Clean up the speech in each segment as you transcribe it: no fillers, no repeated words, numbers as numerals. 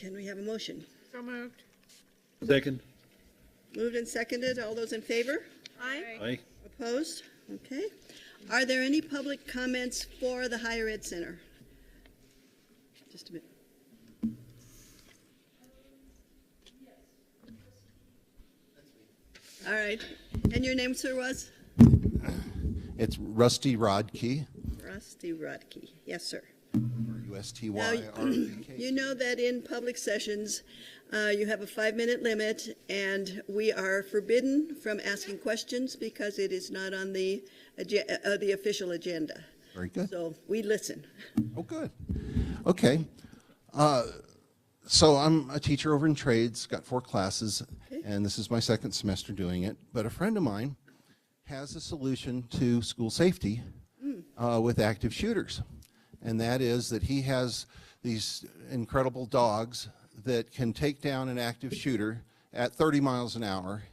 can we have a motion? So moved. Second. Moved and seconded. All those in favor? Aye. Aye. Opposed? Okay. Are there any public comments for the Higher Ed Center? Just a minute. All right. And your name, sir, was? It's Rusty Rodkey. Rusty Rodkey. Yes, sir. USTYRDK. You know that in public sessions, you have a 5-minute limit, and we are forbidden from asking questions because it is not on the official agenda. Very good. So we listen. Oh, good. Okay. So I'm a teacher over in trades, got 4 classes, and this is my 2nd semester doing it. But a friend of mine has a solution to school safety with active shooters. And that is that he has these incredible dogs that can take down an active shooter at 30 miles an hour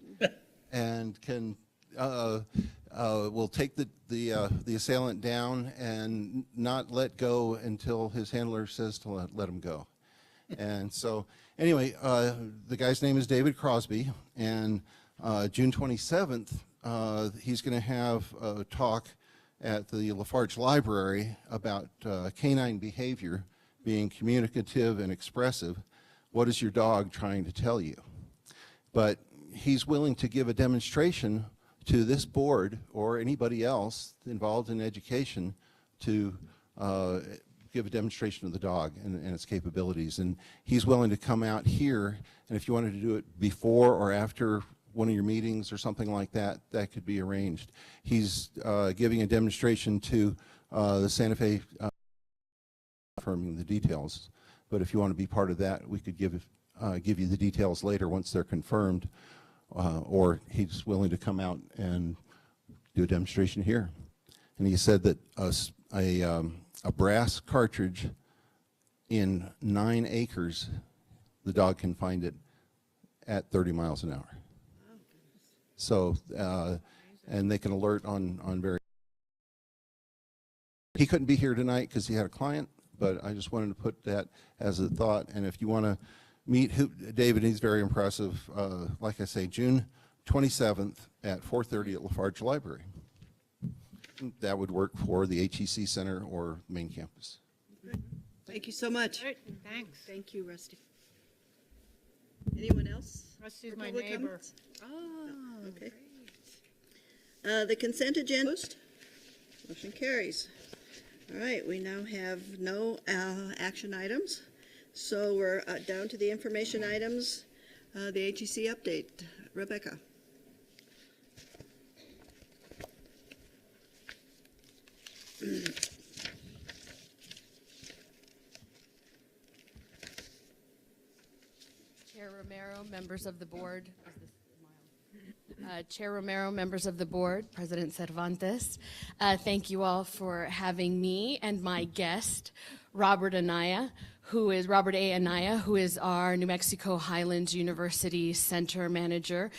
and can will take the assailant down and not let go until his handler says to let him go. And so anyway, the guy's name is David Crosby, and June 27th, he's going to have a talk at the Lafarge Library about canine behavior, being communicative and expressive. What is your dog trying to tell you? But he's willing to give a demonstration to this board or anybody else involved in education to give a demonstration of the dog and its capabilities. And he's willing to come out here, and if you wanted to do it before or after one of your meetings or something like that, that could be arranged. He's giving a demonstration to the Santa Fe, confirming the details. But if you want to be part of that, we could give you the details later once they're confirmed, or he's willing to come out and do a demonstration here. And he said that a brass cartridge in 9 acres, the dog can find it at 30 miles an hour. So, and they can alert on very. He couldn't be here tonight because he had a client, but I just wanted to put that as a thought. And if you want to meet David, he's very impressive. Like I say, June 27th at 4:30 at Lafarge Library. That would work for the HEC Center or main campus. Thank you so much. Great, thanks. Thank you, Rusty. Anyone else? Rusty's for my public neighbor. comments? Oh, okay. The consent agenda. Motion carries. All right, we now have no action items. So we're down to the information items, the HEC update. Rebecca. Chair Romero, members of the board. Chair Romero, members of the board, President Cervantes, thank you all for having me and my guest, Robert A. Anaya, who is our New Mexico Highlands University Center Manager,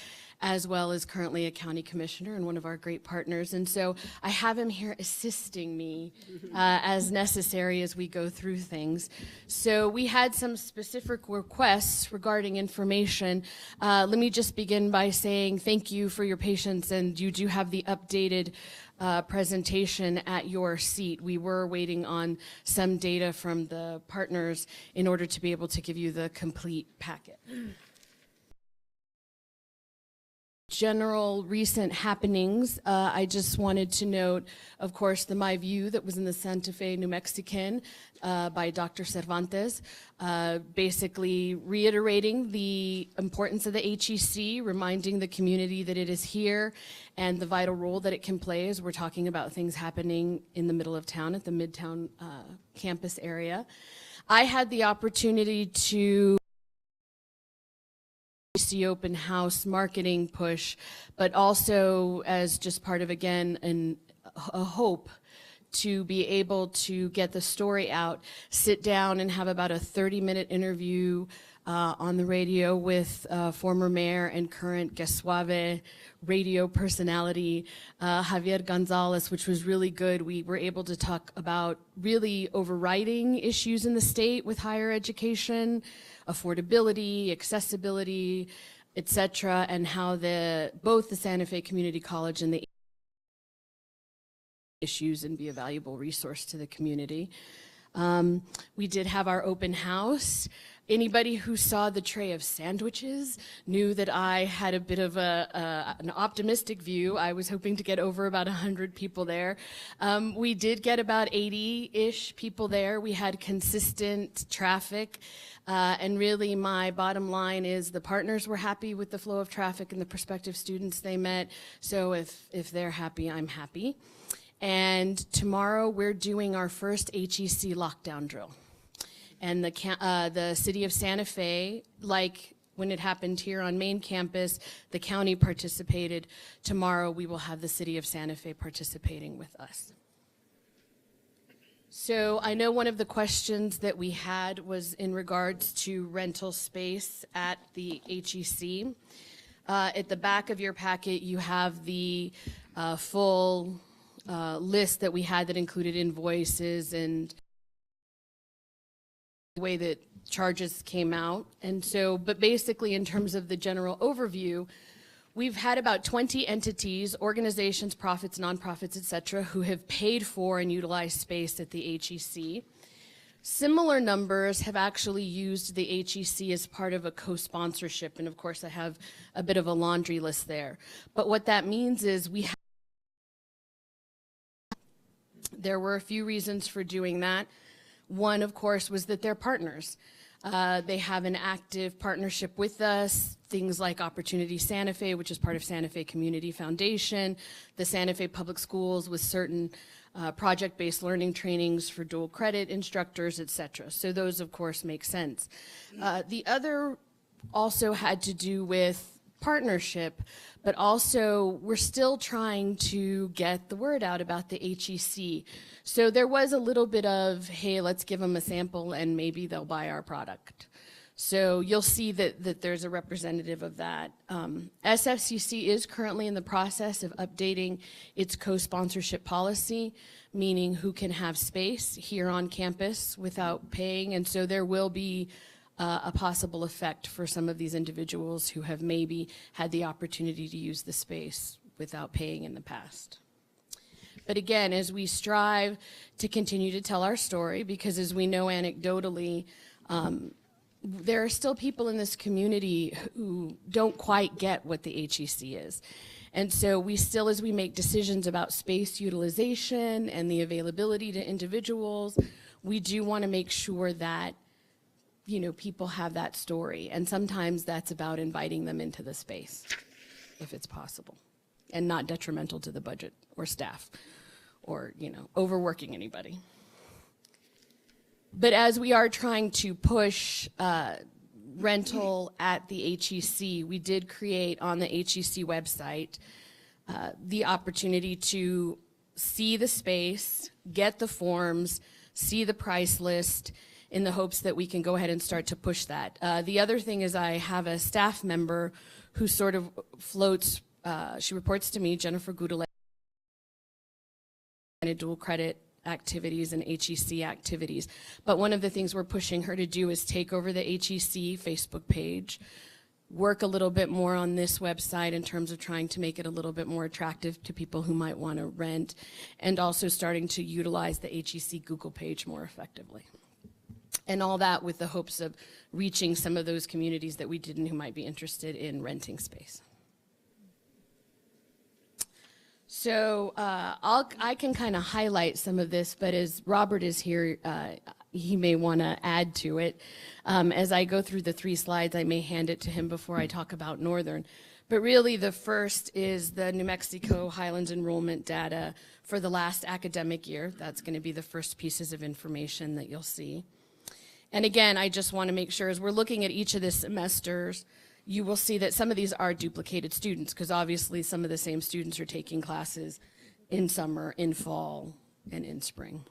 as well as currently a county commissioner and one of our great partners. And so I have him here assisting me as necessary as we go through things. So we had some specific requests regarding information. Let me just begin by saying thank you for your patience, and you do have the updated presentation at your seat. We were waiting on some data from the partners in order to be able to give you the complete packet. General recent happenings, I just wanted to note, of course, the My View that was in the Santa Fe New Mexican by Dr. Cervantes, basically reiterating the importance of the HEC, reminding the community that it is here and the vital role that it can play as we're talking about things happening in the middle of town at the Midtown campus area. I had the opportunity to see open house marketing push, but also as just part of, again, a hope to be able to get the story out, sit down and have about a 30-minute interview on the radio with former mayor and current Que Suave radio personality, Javier Gonzalez, which was really good. We were able to talk about really overriding issues in the state with higher education, affordability, accessibility, etc., and how both the Santa Fe Community College and the issues and be a valuable resource to the community. We did have our open house. Anybody who saw the tray of sandwiches knew that I had a bit of an optimistic view. I was hoping to get over about 100 people there. We did get about 80-ish people there. We had consistent traffic. And really my bottom line is the partners were happy with the flow of traffic and the prospective students they met. So if they're happy, I'm happy. And tomorrow we're doing our first HEC lockdown drill. And the city of Santa Fe, like when it happened here on main campus, the county participated. Tomorrow we will have the city of Santa Fe participating with us. So I know one of the questions that we had was in regards to rental space at the HEC. At the back of your packet, you have the full list that we had that included invoices and the way that charges came out. And so, but basically in terms of the general overview, we've had about 20 entities, organizations, profits, nonprofits, et cetera, who have paid for and utilized space at the HEC. Similar numbers have actually used the HEC as part of a co-sponsorship. And of course, I have a bit of a laundry list there. But what that means is there were a few reasons for doing that. One, of course, was that they're partners. They have an active partnership with us, things like Opportunity Santa Fe, which is part of Santa Fe Community Foundation, the Santa Fe Public Schools with certain project-based learning trainings for dual credit instructors, et cetera. So those, of course, make sense. The other also had to do with partnership, but also we're still trying to get the word out about the HEC. So there was a little bit of, hey, let's give them a sample and maybe they'll buy our product. So you'll see that there's a representative of that. SFCC is currently in the process of updating its co-sponsorship policy, meaning who can have space here on campus without paying, and so there will be a possible effect for some of these individuals who have maybe had the opportunity to use the space without paying in the past. But again, as we strive to continue to tell our story, because as we know anecdotally, there are still people in this community who don't quite get what the HEC is. And so we still, as we make decisions about space utilization and the availability to individuals, we do want to make sure that people have that story, and sometimes that's about inviting them into the space, if it's possible, and not detrimental to the budget or staff, or overworking anybody. But as we are trying to push rental at the HEC, we did create on the HEC website the opportunity to see the space, get the forms, see the price list, in the hopes that we can go ahead and start to push that. The other thing is I have a staff member who sort of floats, she reports to me, Jennifer Goudelet, dual credit activities and HEC activities. But one of the things we're pushing her to do is take over the HEC Facebook page, work a little bit more on this website in terms of trying to make it a little bit more attractive to people who might want to rent, and also starting to utilize the HEC Google page more effectively. And all that with the hopes of reaching some of those communities that we didn't who might be interested in renting space. So I can kind of highlight some of this, but as Robert is here, he may want to add to it. As I go through the 3 slides, I may hand it to him before I talk about Northern. But really the first is the New Mexico Highlands enrollment data for the last academic year. That's going to be the first pieces of information that you'll see. And again, I just want to make sure as we're looking at each of the semesters, you will see that some of these are duplicated students, because obviously some of the same students are taking classes in summer, in fall, and in spring.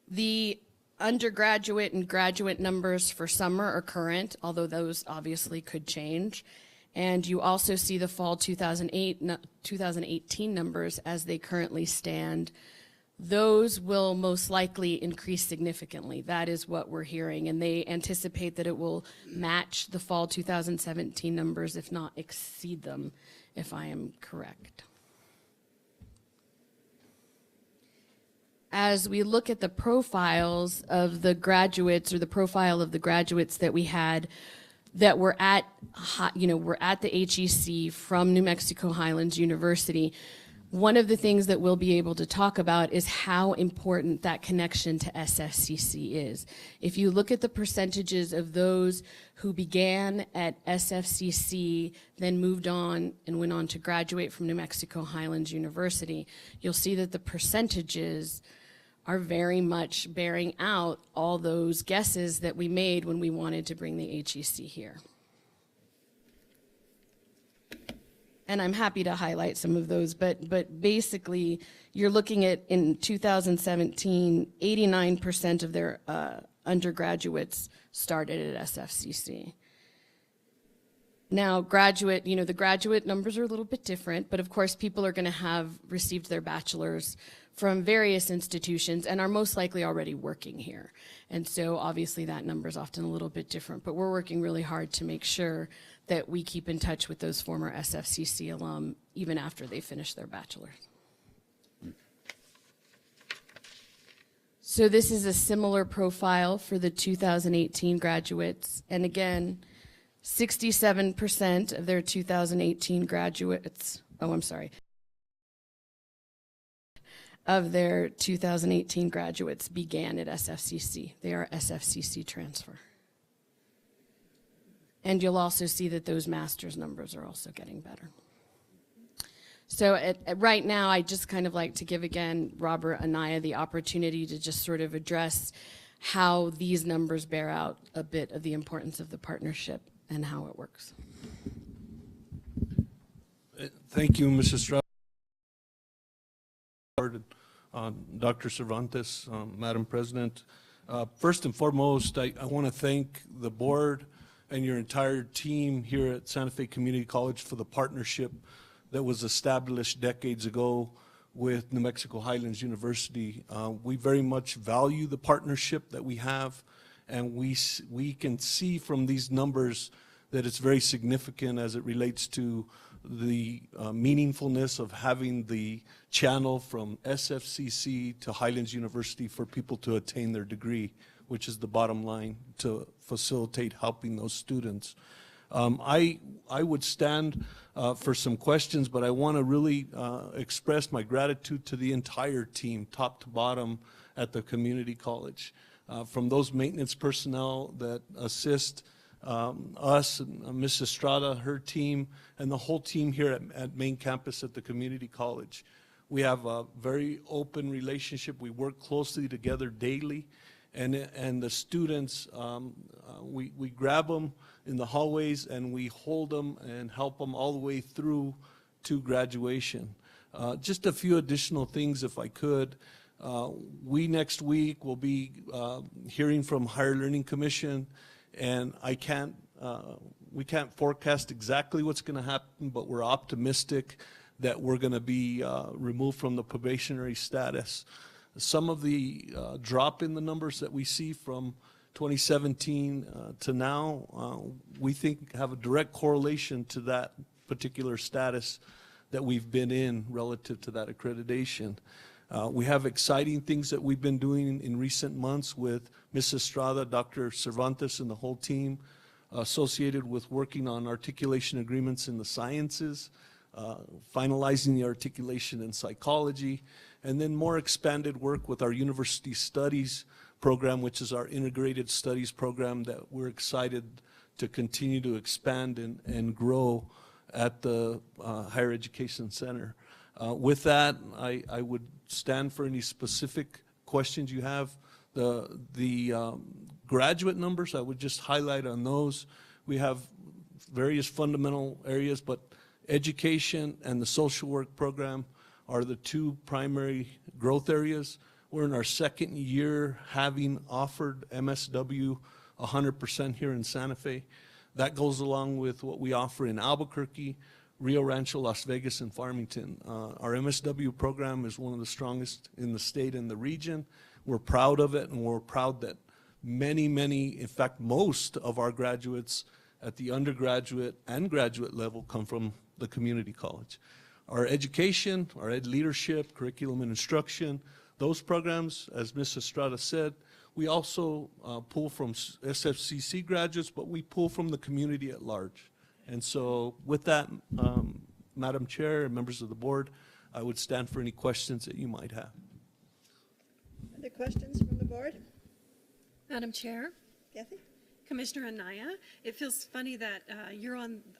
The undergraduate and graduate numbers for summer are current, although those obviously could change. And you also see the fall 2018 numbers as they currently stand those will most likely increase significantly. That is what we're hearing, and they anticipate that it will match the fall 2017 numbers, if not exceed them, if I am correct. As we look at the profiles of the graduates, or the profile of the graduates that we had that were at, were at the HEC from New Mexico Highlands University, one of the things that we'll be able to talk about is how important that connection to SFCC is. If you look at the percentages of those who began at SFCC, then moved on and went on to graduate from New Mexico Highlands University, you'll see that the percentages are very much bearing out all those guesses that we made when we wanted to bring the HEC here. And I'm happy to highlight some of those, but basically, you're looking at, in 2017, 89% of their undergraduates started at SFCC. Now, the graduate numbers are a little bit different, but of course, people are going to have received their bachelor's from various institutions and are most likely already working here. And so obviously that number is often a little bit different, but we're working really hard to make sure that we keep in touch with those former SFCC alum even after they finish their bachelor's. So this is a similar profile for the 2018 graduates. And again, 67% of their 2018 graduates, of their 2018 graduates began at SFCC. They are SFCC transfer. And you'll also see that those master's numbers are also getting better. So right now, I just kind of like to give, again, Robert Anaya the opportunity to just sort of address how these numbers bear out a bit of the importance of the partnership and how it works. Thank you, Mrs. Stroud. Dr. Cervantes, Madam President. First and foremost, I want to thank the board and your entire team here at Santa Fe Community College for the partnership that was established decades ago with New Mexico Highlands University. We very much value the partnership that we have, and we can see from these numbers that it's very significant as it relates to the meaningfulness of having the channel from SFCC to Highlands University for people to attain their degree, which is the bottom line, to facilitate helping those students. I would stand for some questions, but I want to really express my gratitude to the entire team, top to bottom, at the community college. From those maintenance personnel that assist us, and Ms. Estrada, her team, and the whole team here at main campus at the community college. We have a very open relationship. We work closely together daily, and the students, we grab them in the hallways and we hold them and help them all the way through to graduation. Just a few additional things, if I could. We next week will be hearing from Higher Learning Commission, and we can't forecast exactly what's going to happen, but we're optimistic that we're going to be removed from the probationary status. Some of the drop in the numbers that we see from 2017 to now, we think have a direct correlation to that particular status that we've been in relative to that accreditation. We have exciting things that we've been doing in recent months with Ms. Estrada, Dr. Cervantes, and the whole team associated with working on articulation agreements in the sciences, finalizing the articulation in psychology, and then more expanded work with our university studies program, which is our integrated studies program that we're excited to continue to expand and grow at the Higher Education Center. With that, I would stand for any specific questions you have. The graduate numbers, I would just highlight on those. We have various fundamental areas, but education and the social work program are the two primary growth areas. We're in our second year having offered MSW 100% here in Santa Fe. That goes along with what we offer in Albuquerque, Rio Rancho, Las Vegas, and Farmington. Our MSW program is one of the strongest in the state and the region. We're proud of it, and we're proud that many, in fact, most of our graduates at the undergraduate and graduate level come from the community college. Our education, our ed leadership, curriculum and instruction, those programs, as Ms. Estrada said, we also pull from SFCC graduates, but we pull from the community at large. And so with that, Madam Chair and members of the board, I would stand for any questions that you might have. Other questions from the board? Madam Chair, Kathy? Commissioner Anaya, it feels funny that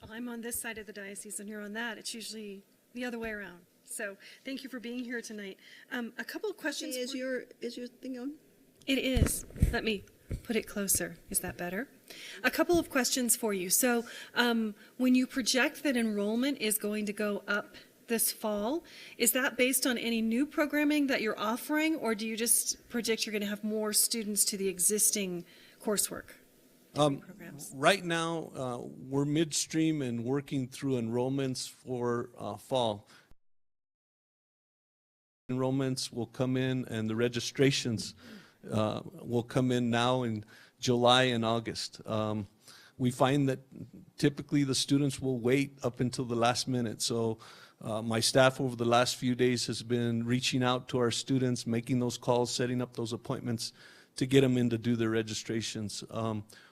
I'm on this side of the diocese and you're on that. It's usually the other way around. So thank you for being here tonight. A couple of questions. Is your thing on? It is. Let me put it closer. Is that better? A couple of questions for you. So when you project that enrollment is going to go up this fall, is that based on any new programming that you're offering, or do you just predict you're going to have more students to the existing coursework? Programs? Right now, we're midstream and working through enrollments for fall. Enrollments will come in, and the registrations will come in now in July and August. We find that typically the students will wait up until the last minute. So my staff over the last few days has been reaching out to our students, making those calls, setting up those appointments to get them in to do their registrations.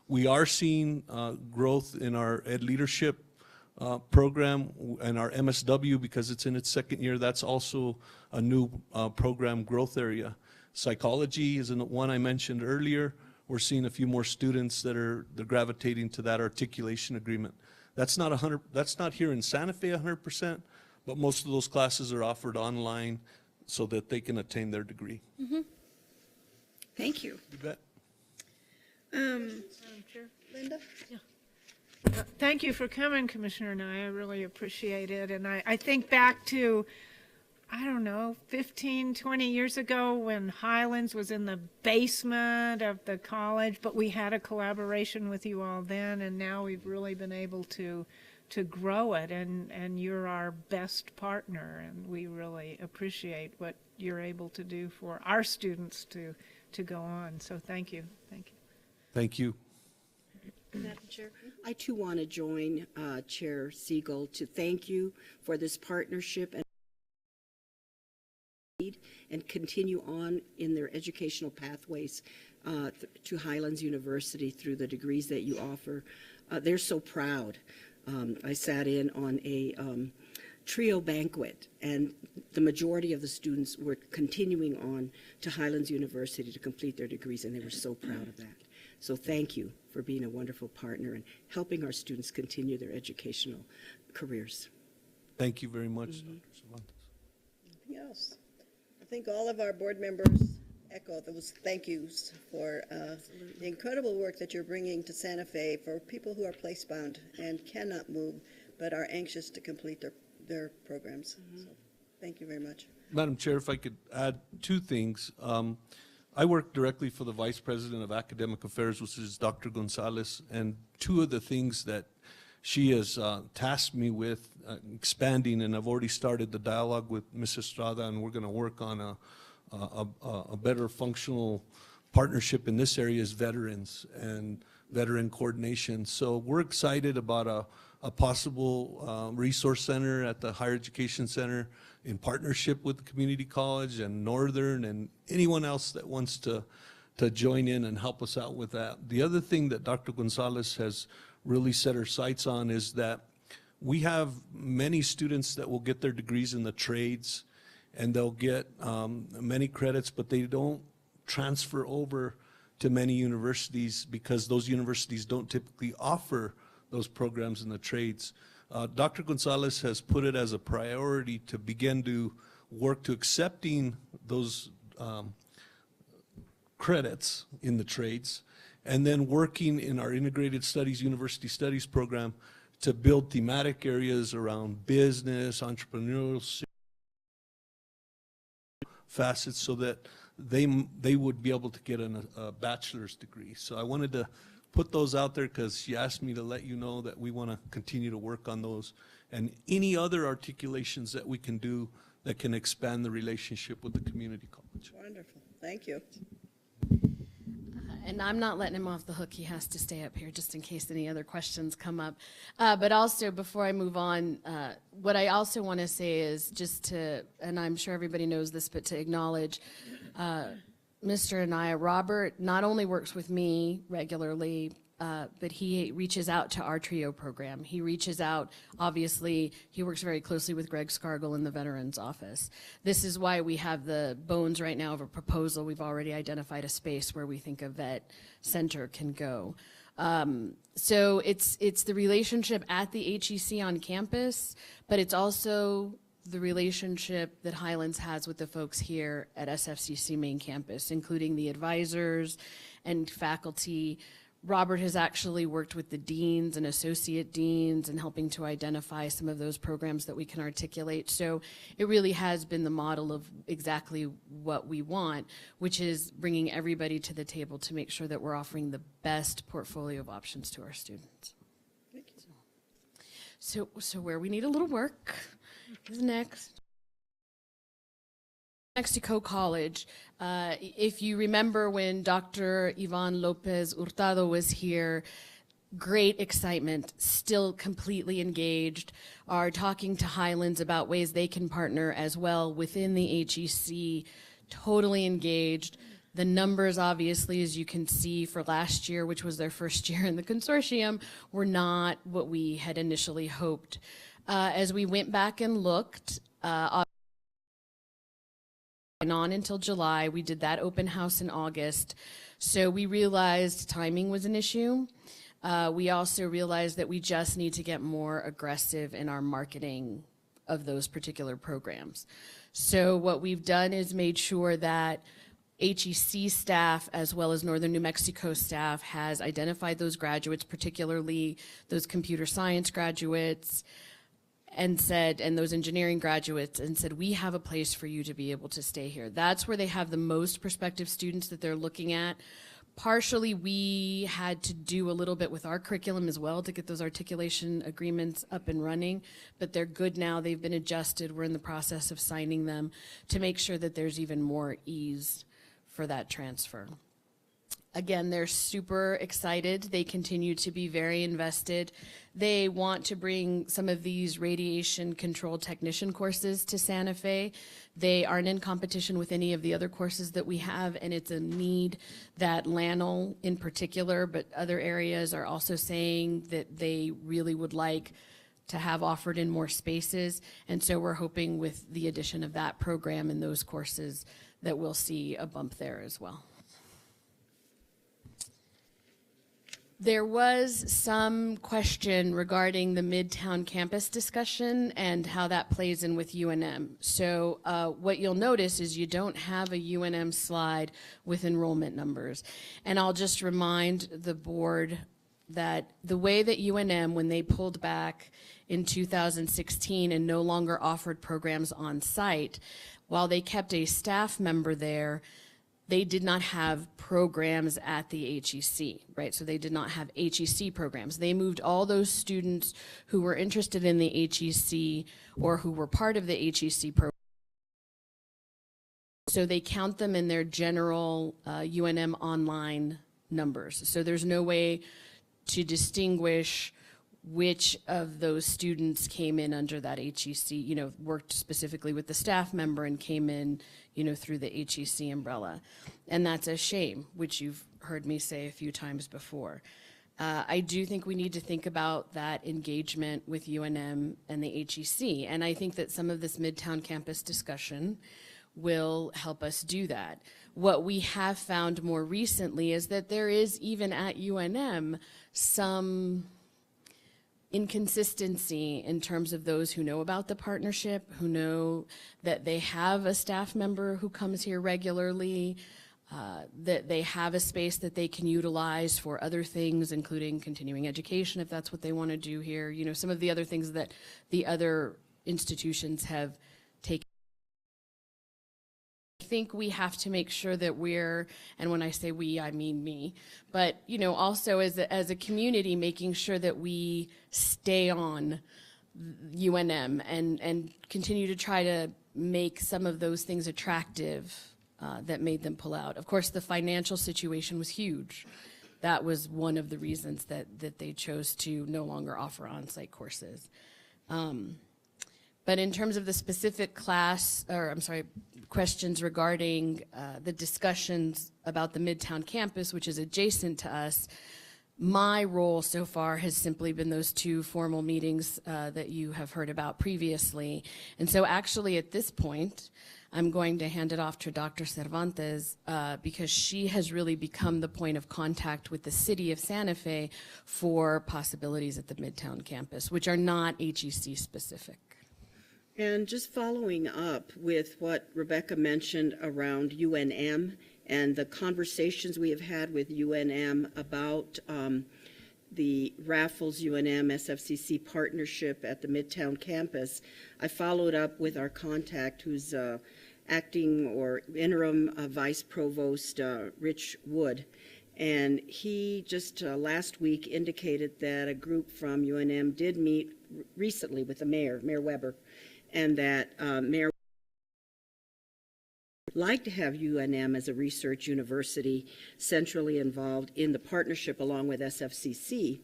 We are seeing growth in our ed leadership program and our MSW because it's in its second year. That's also a new program growth area. Psychology is one I mentioned earlier. We're seeing a few more students they're gravitating to that articulation agreement. That's not here in Santa Fe 100%, but most of those classes are offered online so that they can attain their degree. Mm-hmm. Thank you. You bet. Linda? Yeah. Thank you for coming, Commissioner Nye. I really appreciate it. And I think back to, I don't know, 15, 20 years ago when Highlands was in the basement of the college, but we had a collaboration with you all then, and now we've really been able to grow it, and you're our best partner, and we really appreciate what you're able to do for our students to go on. So thank you. Thank you. Thank you. Madam Chair. I too want to join Chair Siegel to thank you for this partnership and continue on in their educational pathways to Highlands University through the degrees that you offer. They're so proud. I sat in on a trio banquet, and the majority of the students were continuing on to Highlands University to complete their degrees, and they were so proud of that. So thank you for being a wonderful partner and helping our students continue their educational careers. Thank you very much, Dr. Cervantes. Anything else? I think all of our board members echo those thank yous for the incredible work that you're bringing to Santa Fe for people who are place-bound and cannot move but are anxious to complete their programs. So thank you very much. Madam Chair, if I could add two things. I work directly for the Vice President of Academic Affairs, which is Dr. Gonzalez, and two of the things that she has tasked me with expanding, and I've already started the dialogue with Ms. Estrada, and we're going to work on a better functional partnership in this area, is veterans and veteran coordination. So we're excited about a possible resource center at the Higher Education Center in partnership with the community college and Northern and anyone else that wants to join in and help us out with that. The other thing that Dr. Gonzalez has really set her sights on is that we have many students that will get their degrees in the trades, and they'll get many credits, but they don't transfer over to many universities because those universities don't typically offer those programs in the trades. Dr. Gonzalez has put it as a priority to begin to work to accepting those credits in the trades, and then working in our integrated studies, university studies program to build thematic areas around business, entrepreneurial facets so that they would be able to get a bachelor's degree. So I wanted to put those out there because she asked me to let you know that we want to continue to work on those and any other articulations that we can do that can expand the relationship with the community college. Wonderful, thank you. And I'm not letting him off the hook. He has to stay up here just in case any other questions come up. But also, before I move on, what I also want to say is just to, and I'm sure everybody knows this, but to acknowledge Mr. Anaya, Robert not only works with me regularly, but he reaches out to our TRIO program. He reaches out, obviously, he works very closely with Greg Scargill in the Veterans Office. This is why we have the bones right now of a proposal. We've already identified a space where we think a vet center can go. So it's the relationship at the HEC on campus, but it's also the relationship that Highlands has with the folks here at SFCC main campus, including the advisors and faculty. Robert has actually worked with the deans and associate deans and helping to identify some of those programs that we can articulate. So it really has been the model of exactly what we want, which is bringing everybody to the table to make sure that we're offering the best portfolio of options to our students. So where we need a little work is next. Mexico College. If you remember when Dr. Ivan Lopez Hurtado was here, great excitement, still completely engaged, are talking to Highlands about ways they can partner as well within the HEC, totally engaged. The numbers, obviously, as you can see for last year, which was their first year in the consortium, were not what we had initially hoped. As we went back and looked, on until July. We did that open house in August. So we realized timing was an issue. We also realized that we just need to get more aggressive in our marketing of those particular programs. So what we've done is made sure that HEC staff as well as Northern New Mexico staff has identified those graduates, particularly those computer science graduates, and said, and those engineering graduates, and said, we have a place for you to be able to stay here. That's where they have the most prospective students that they're looking at. Partially, we had to do a little bit with our curriculum as well to get those articulation agreements up and running, but they're good now. They've been adjusted. We're in the process of signing them to make sure that there's even more ease for that transfer. Again, they're super excited. They continue to be very invested. They want to bring some of these radiation control technician courses to Santa Fe. They aren't in competition with any of the other courses that we have, and it's a need that LANL in particular, but other areas are also saying that they really would like to have offered in more spaces. And so we're hoping with the addition of that program and those courses that we'll see a bump there as well. There was some question regarding the Midtown campus discussion and how that plays in with UNM. So what you'll notice is you don't have a UNM slide with enrollment numbers. And I'll just remind the board that the way that UNM, when they pulled back in 2016 and no longer offered programs on site, while they kept a staff member there, they did not have programs at the HEC, right? So they did not have HEC programs. They moved all those students who were interested in the HEC or who were part of the HEC program. So they count them in their general UNM online numbers. So there's no way to distinguish which of those students came in under that HEC, you know, worked specifically with the staff member and came in, you know, through the HEC umbrella. And that's a shame, which you've heard me say a few times before. I do think we need to think about that engagement with UNM and the HEC. And I think that some of this Midtown campus discussion will help us do that. What we have found more recently is that there is, even at UNM, some inconsistency in terms of those who know about the partnership, who know that they have a staff member who comes here regularly, that they have a space that they can utilize for other things, including continuing education, if that's what they want to do here. You know, some of the other things that the other institutions have taken think we have to make sure that we're, and when I say we, I mean me, but, you know, also as a community, making sure that we stay on UNM and continue to try to make some of those things attractive that made them pull out. Of course, the financial situation was huge. That was one of the reasons that they chose to no longer offer on-site courses. But in terms of the specific questions regarding the discussions about the Midtown campus, which is adjacent to us, my role so far has simply been those 2 formal meetings that you have heard about previously. And so actually at this point, I'm going to hand it off to Dr. Cervantes because she has really become the point of contact with the city of Santa Fe for possibilities at the Midtown campus, which are not HEC specific. And just following up with what Rebecca mentioned around UNM and the conversations we have had with UNM about the Raffles UNM SFCC partnership at the Midtown campus, I followed up with our contact who's acting or interim vice provost Rich Wood. And he just last week indicated that a group from UNM did meet recently with the mayor, Mayor Weber, and that Mayor would like to have UNM as a research university centrally involved in the partnership along with SFCC,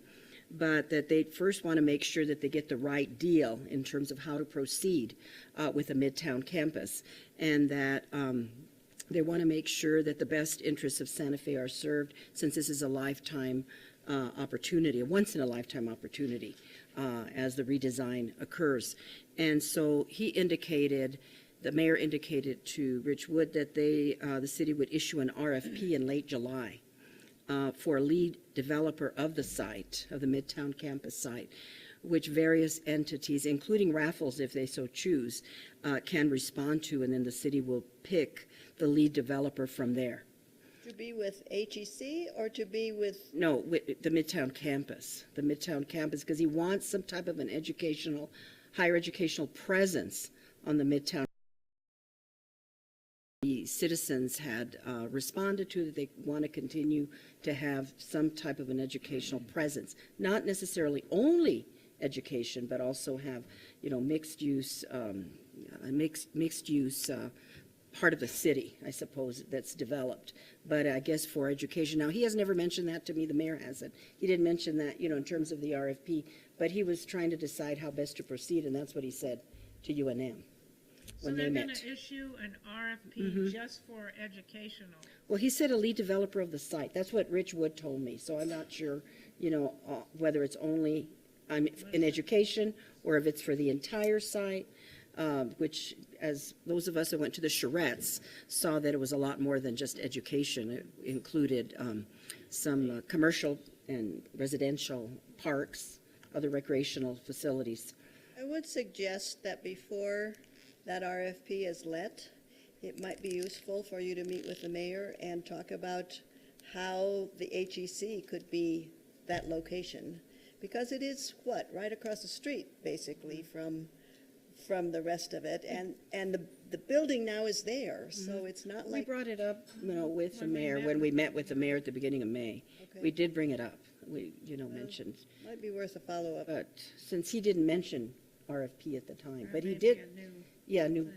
but that they first want to make sure that they get the right deal in terms of how to proceed with the Midtown campus, and that they want to make sure that the best interests of Santa Fe are served, since this is a lifetime opportunity, a once-in-a-lifetime opportunity as the redesign occurs. And so he indicated, the mayor indicated to Rich Wood that the city would issue an RFP in late July for a lead developer of the site, of the Midtown campus site, which various entities, including Raffles if they so choose, can respond to, and then the city will pick the lead developer from there. To be with HEC or to be with? No, with the Midtown campus. The Midtown campus, because he wants some type of an higher educational presence on the Midtown. The citizens had responded to that they want to continue to have some type of an educational presence, not necessarily only education, but also have, you know, mixed use part of the city, I suppose, that's developed. But I guess for education. Now, he has never mentioned that to me. The mayor hasn't. He didn't mention that, you know, in terms of the RFP, but he was trying to decide how best to proceed, and that's what he said to UNM when they met. So they're going to issue an RFP just for educational? Well, he said a lead developer of the site. That's what Rich Wood told me. So I'm not sure, you know, whether it's only in education or if it's for the entire site. Which, as those of us that went to the charrettes saw, that it was a lot more than just education. It included some commercial and residential parks, other recreational facilities. I would suggest that before that RFP is let, it might be useful for you to meet with the mayor and talk about how the HEC could be that location. Because it is, right across the street, basically, from the rest of it, and the building now is there, so it's not We like. brought it up, you know, with the mayor when we met with the mayor at the beginning of May. Okay. We did bring it up. We, you know, mentioned, Might be worth a follow-up. but since he didn't mention RFP at the time, but he maybe did. a new- Yeah, new.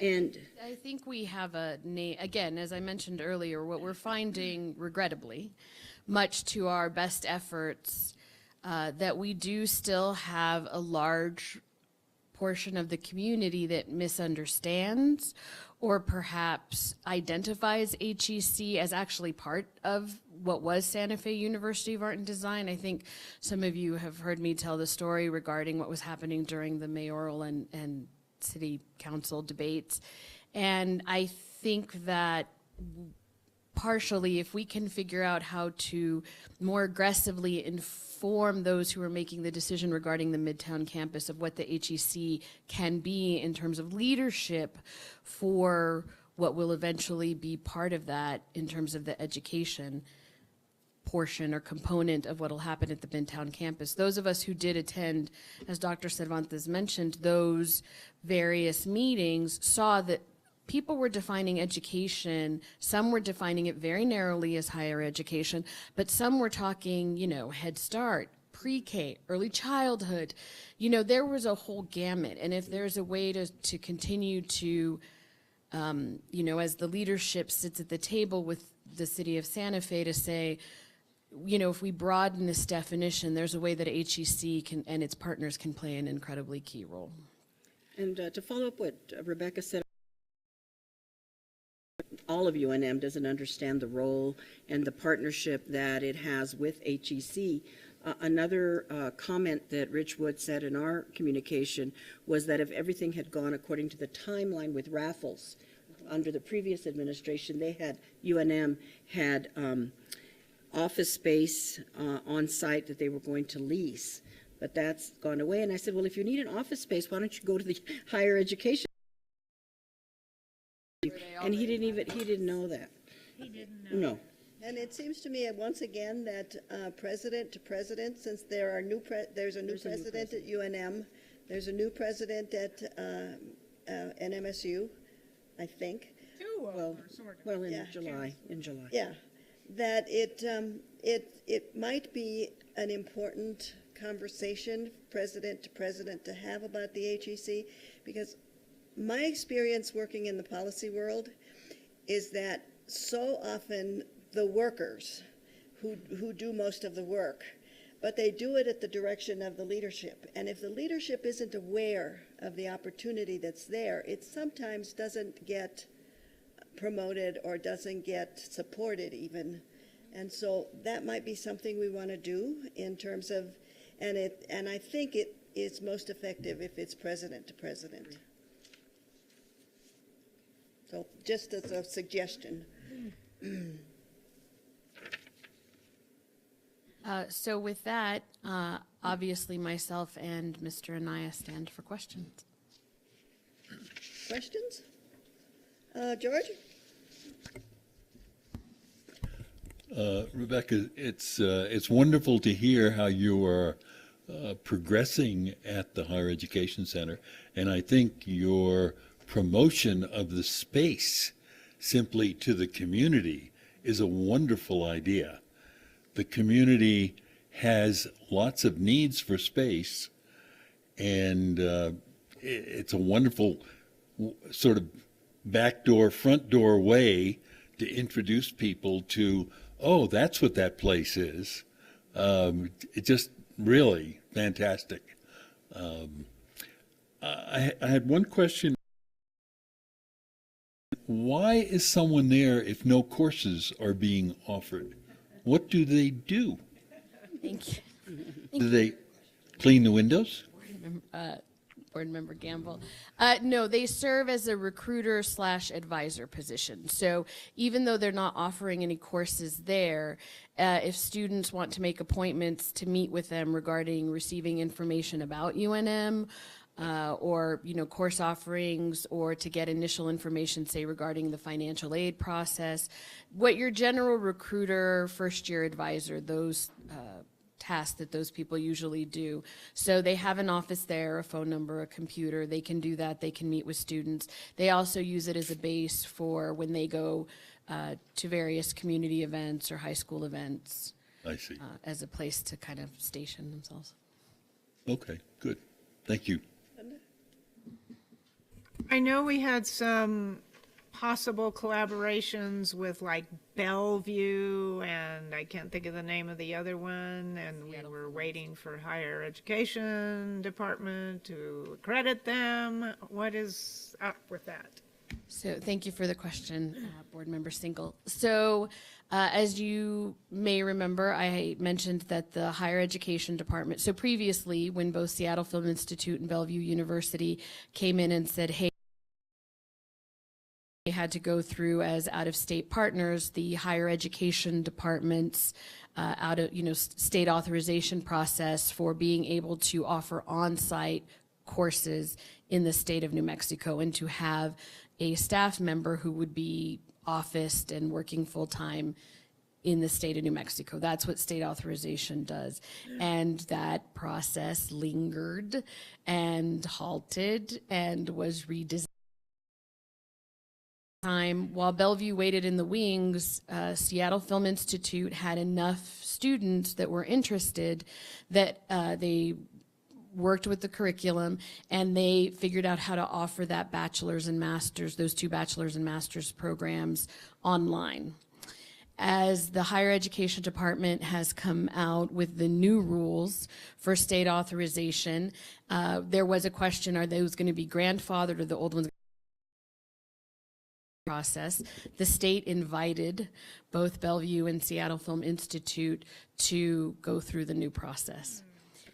And I think we have a name, again, as I mentioned earlier, what we're finding, regrettably, much to our best efforts, that we do still have a large portion of the community that misunderstands or perhaps identifies HEC as actually part of what was Santa Fe University of Art and Design. I think some of you have heard me tell the story regarding what was happening during the mayoral and city council debates. And I think that partially, if we can figure out how to more aggressively inform those who are making the decision regarding the Midtown campus of what the HEC can be in terms of leadership for what will eventually be part of that in terms of the education portion or component of what will happen at the Midtown campus. Those of us who did attend, as Dr. Cervantes mentioned, those various meetings saw that people were defining education. Some were defining it very narrowly as higher education, but some were talking, Head Start, pre-K, early childhood. There was a whole gamut. And if there's a way to continue to, as the leadership sits at the table with the city of Santa Fe to say, if we broaden this definition, there's a way that HEC and its partners can play an incredibly key role. And to follow up what Rebecca said, all of UNM doesn't understand the role and the partnership that it has with HEC. Another comment that Rich Wood said in our communication was that if everything had gone according to the timeline with raffles under the previous administration, UNM had office space on site that they were going to lease, but that's gone away. And I said, well, if you need an office space, why don't you go to the higher education? And he didn't know that. He didn't know. No. And it seems to me, once again, that president to president, since there's a new president at UNM, there's a new president at NMSU, I think. Two of them, sort of. Well, in Yeah. July. Yeah, that it might be an important conversation, president to president, to have about the HEC, because my experience working in the policy world is that so often the workers who do most of the work, but they do it at the direction of the leadership. And if the leadership isn't aware of the opportunity that's there, it sometimes doesn't get promoted or doesn't get supported even. And so that might be something we want to do in terms of, and I think it is most effective if it's president to president. So just as a suggestion. So with that, obviously myself and Mr. Anaya stand for questions. Questions? George? Rebecca, it's wonderful to hear how you are progressing at the Higher Education Center, and I think your promotion of the space simply to the community is a wonderful idea. The community has lots of needs for space, and it's a wonderful sort of backdoor, front door way to introduce people to, oh, that's what that place is. It's just really fantastic. I had one question. Why is someone there if no courses are being offered? What do they do? Thank you. Do they clean the windows? Board Member Gamble. No, they serve as a recruiter/advisor position. So even though they're not offering any courses there, if students want to make appointments to meet with them regarding receiving information about UNM, or course offerings, or to get initial information, say regarding the financial aid process, what your general recruiter, first-year advisor, those tasks that those people usually do. So they have an office there, a phone number, a computer. They can do that. They can meet with students. They also use it as a base for when they go to various community events or high school events. I see. As a place to kind of station themselves. Okay, good. Thank you. I know we had some possible collaborations with like Bellevue, and I can't think of the name of the other one, and we were waiting for higher education department to accredit them. What is up with that? So thank you for the question, Board Member Single. So as you may remember, I mentioned that the higher education department, so previously when both Seattle Film Institute and Bellevue University came in and said, hey, they had to go through as out-of-state partners, the higher education department's state authorization process for being able to offer on-site courses in the state of New Mexico, and to have a staff member who would be officed and working full-time in the state of New Mexico. That's what state authorization does. And that process lingered and halted and was redesigned time, while Bellevue waited in the wings, Seattle Film Institute had enough students that were interested that they worked with the curriculum and they figured out how to offer that bachelor's and master's, those two bachelor's and master's programs online. As the higher education department has come out with the new rules for state authorization, there was a question, are those going to be grandfathered or the old ones? Process. The state invited both Bellevue and Seattle Film Institute to go through the new process.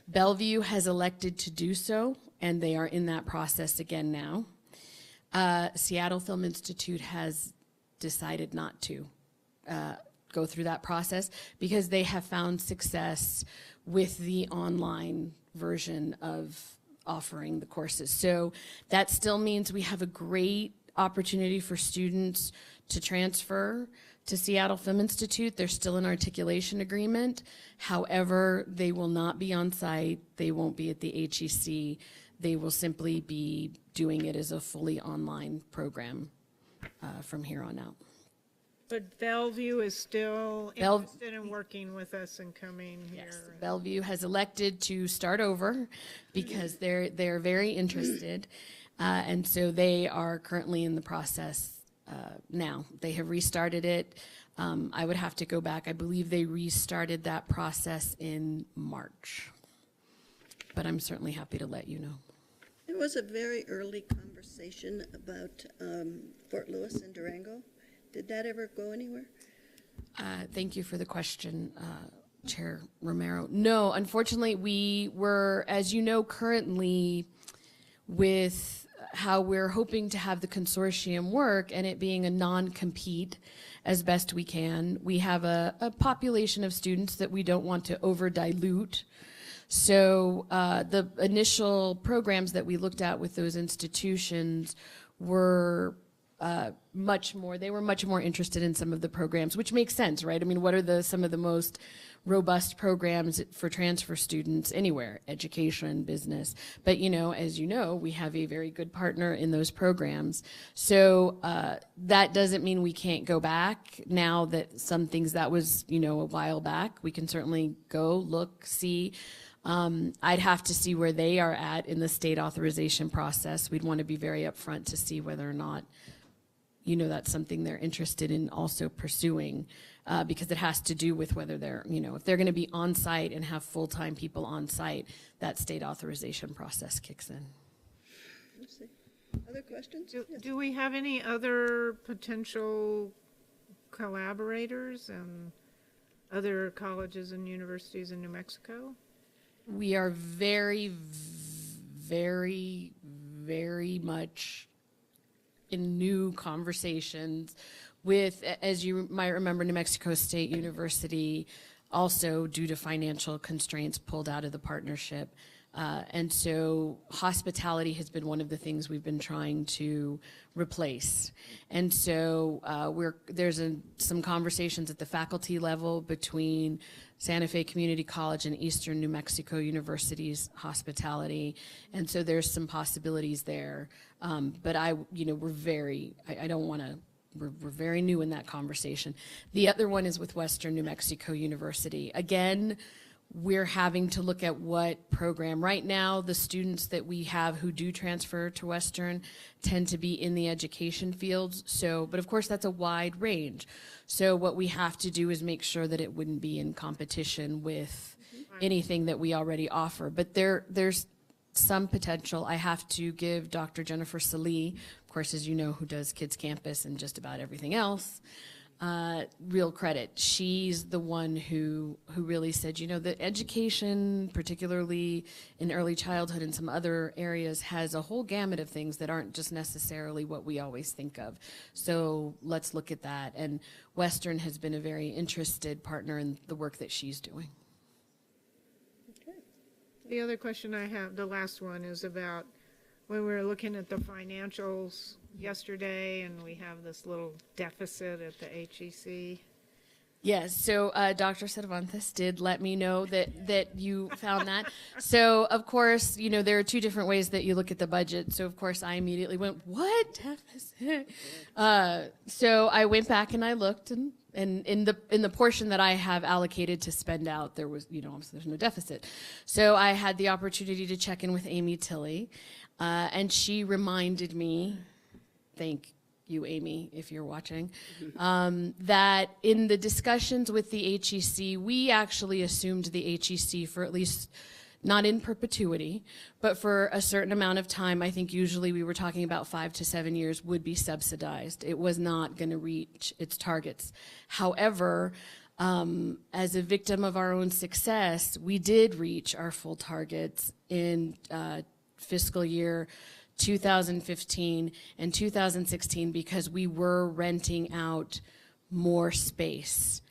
Bellevue has elected to do so, and they are in that process again now. Seattle Film Institute has decided not to go through that process because they have found success with the online version of offering the courses. So that still means we have a great opportunity for students to transfer to Seattle Film Institute. There's still an articulation agreement. However, they will not be on site. They won't be at the HEC. They will simply be doing it as a fully online program from here on out. But Bellevue is still interested in working with us and coming here. Yes, Bellevue has elected to start over because they're very interested. And so they are currently in the process now. They have restarted it. I would have to go back. I believe they restarted that process in March. But I'm certainly happy to let you know. There was a very early conversation about Fort Lewis and Durango. Did that ever go anywhere? Thank you for the question, Chair Romero. No, unfortunately, we were, as you know, currently with how we're hoping to have the consortium work and it being a non-compete as best we can. We have a population of students that we don't want to over-dilute. So the initial programs that we looked at with those institutions were much more interested in some of the programs, which makes sense, right? I mean, what are some of the most robust programs for transfer students anywhere? Education, business. But, as you know, we have a very good partner in those programs. So that doesn't mean we can't go back now that some things that was, a while back. We can certainly go, look, see. I'd have to see where they are at in the state authorization process. We'd want to be very upfront to see whether or not that's something they're interested in also pursuing, because it has to do with whether they're, if they're going to be on site and have full-time people on site, that state authorization process kicks in. Let's see. Other questions? Do we have any other potential collaborators and other colleges and universities in New Mexico? We are very, very, very much in new conversations with, as you might remember, New Mexico State University, also due to financial constraints, pulled out of the partnership. And so hospitality has been one of the things we've been trying to replace. And so there's some conversations at the faculty level between Santa Fe Community College and Eastern New Mexico University's hospitality. And so there's some possibilities there. But we're very new in that conversation. The other one is with Western New Mexico University. Again, we're having to look at what program. Right now, the students that we have who do transfer to Western tend to be in the education fields. But of course, that's a wide range. So what we have to do is make sure that it wouldn't be in competition with anything that we already offer. But there's some potential. I have to give Dr. Jennifer Salee, of course, as you know, who does Kids Campus and just about everything else, real credit. She's the one who really said, the education, particularly in early childhood and some other areas, has a whole gamut of things that aren't just necessarily what we always think of. So let's look at that. And Western has been a very interested partner in the work that she's doing. The other question I have, the last one, is about when we were looking at the financials yesterday and we have this little deficit at the HEC. Yes, so Dr. Cervantes did let me know that you found that. So, of course, you know, there are two different ways that you look at the budget. So, of course, I immediately went, what deficit? So I went back and I looked, and in the portion that I have allocated to spend out, there was, you know, obviously there's no deficit. So I had the opportunity to check in with Amy Tilley, and she reminded me, thank you, Amy, if you're watching, that in the discussions with the HEC, we actually assumed the HEC for at least, not in perpetuity, but for a certain amount of time. I think usually we were talking about 5 to 7 years would be subsidized. It was not going to reach its targets. However, as a victim of our own success, we did reach our full targets in fiscal year 2015 and 2016 because we were renting out more space.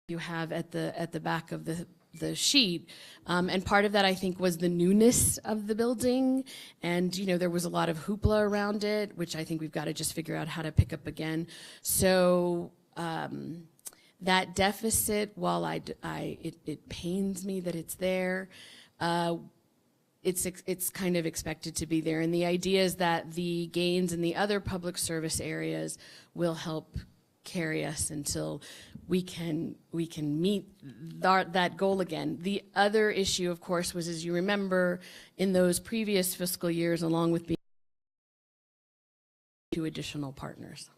You have at the back of the sheet, and part of that I think was the newness of the building, and you know there was a lot of hoopla around it, which I think we've got to just figure out how to pick up again. So that deficit, while it pains me that it's there, it's kind of expected to be there. And the idea is that the gains in the other public service areas will help carry us until we can meet that goal again. The other issue, of course, was, as you remember, in those previous fiscal years, along with being 2 additional partners.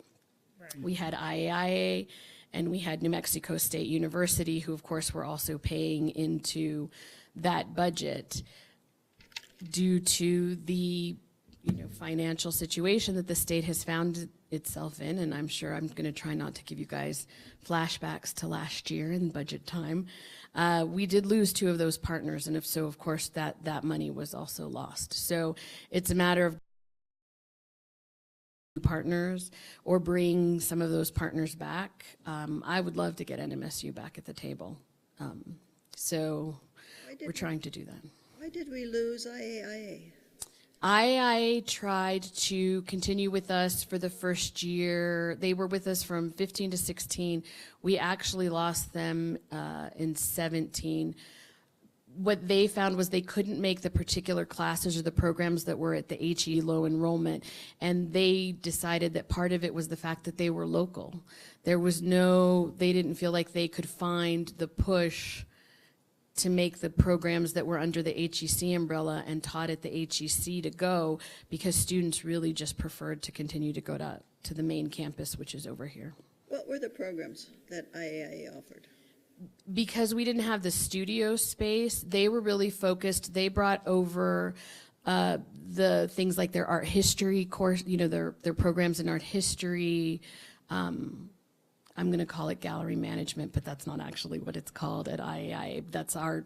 Right. We had IAIA and we had New Mexico State University, who of course were also paying into that budget. Due to the financial situation that the state has found itself in, and I'm sure I'm going to try not to give you guys flashbacks to last year in budget time, we did lose 2 of those partners, and if so, of course, that money was also lost. So it's a matter of partners or bring some of those partners back. I would love to get NMSU back at the table. So we're trying to do that. Why did we lose IAIA? IAIA tried to continue with us for the first year. They were with us from 15 to 16. We actually lost them in 17. What they found was they couldn't make the particular classes or the programs that were at the HE low enrollment, and they decided that part of it was the fact that they were local. They didn't feel like they could find the push to make the programs that were under the HEC umbrella and taught at the HEC to go, because students really just preferred to continue to go to the main campus, which is over here. What were the programs that IAIA offered? Because we didn't have the studio space, they were really focused. They brought over the things like their art history course, their programs in art history. I'm going to call it gallery management, but that's not actually what it's called at IAIA. That's our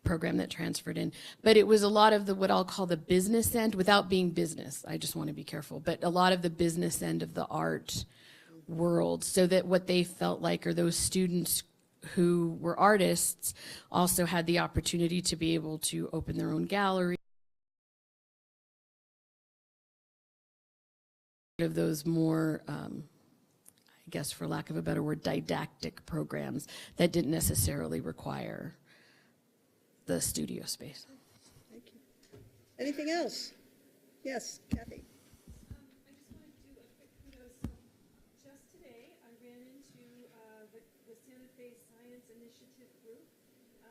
program that transferred in. But it was a lot of what I'll call the business end, without being business. I just want to be careful. But a lot of the business end of the art world, so that what they felt like are those students who were artists also had the opportunity to be able to open their own gallery. Of those more I guess for lack of a better word, didactic programs that didn't necessarily require the studio space. Thank you. Anything else? Yes, Kathy. I just want to do a quick kudos. Just today, I ran into the Santa Fe Science Initiative group,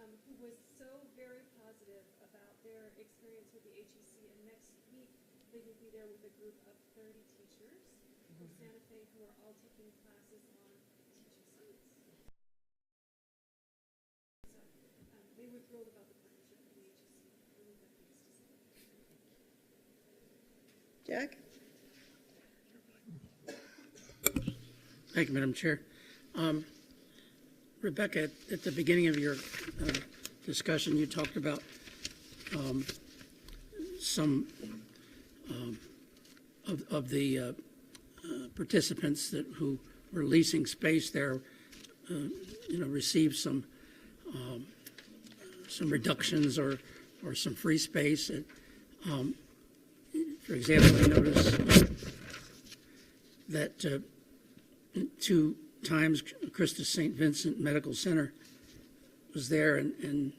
who was so very positive about their experience with the HEC, and next week they will be there with a group of 30 teachers from Santa Fe who are all taking classes on teaching science. So they were thrilled about the partnership with the HEC. Really got things to say. Jack? Thank you, Madam Chair. Rebecca, at the beginning of your discussion, you talked about some of the participants who were leasing space there, received some reductions or some free space. For example, I noticed that 2 times Christus St. Vincent Medical Center was there and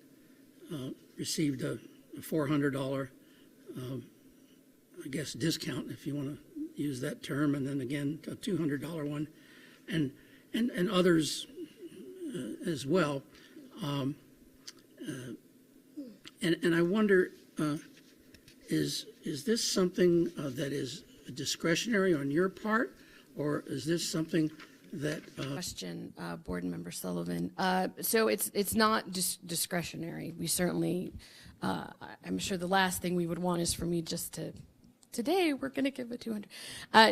received a $400, I guess, discount, if you want to use that term, and then again a $200 one, and others as well. And I wonder, is this something that is discretionary on your part, or is this something that Question, Board Member Sullivan. So it's not discretionary. We certainly, I'm sure the last thing we would want is for me just to, today we're going to give it 200.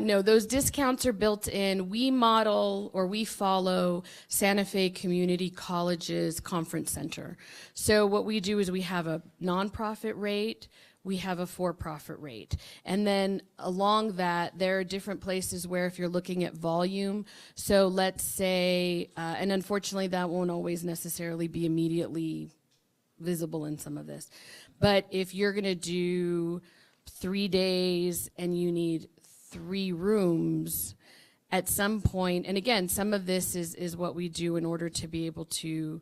No, those discounts are built in. We model or we follow Santa Fe Community College's conference center. So what we do is we have a nonprofit rate, we have a for-profit rate. And then along that, there are different places where if you're looking at volume, so let's say, and unfortunately that won't always necessarily be immediately visible in some of this, but if you're gonna do 3 days and you need 3 rooms, at some point, and again, some of this is what we do in order to be able to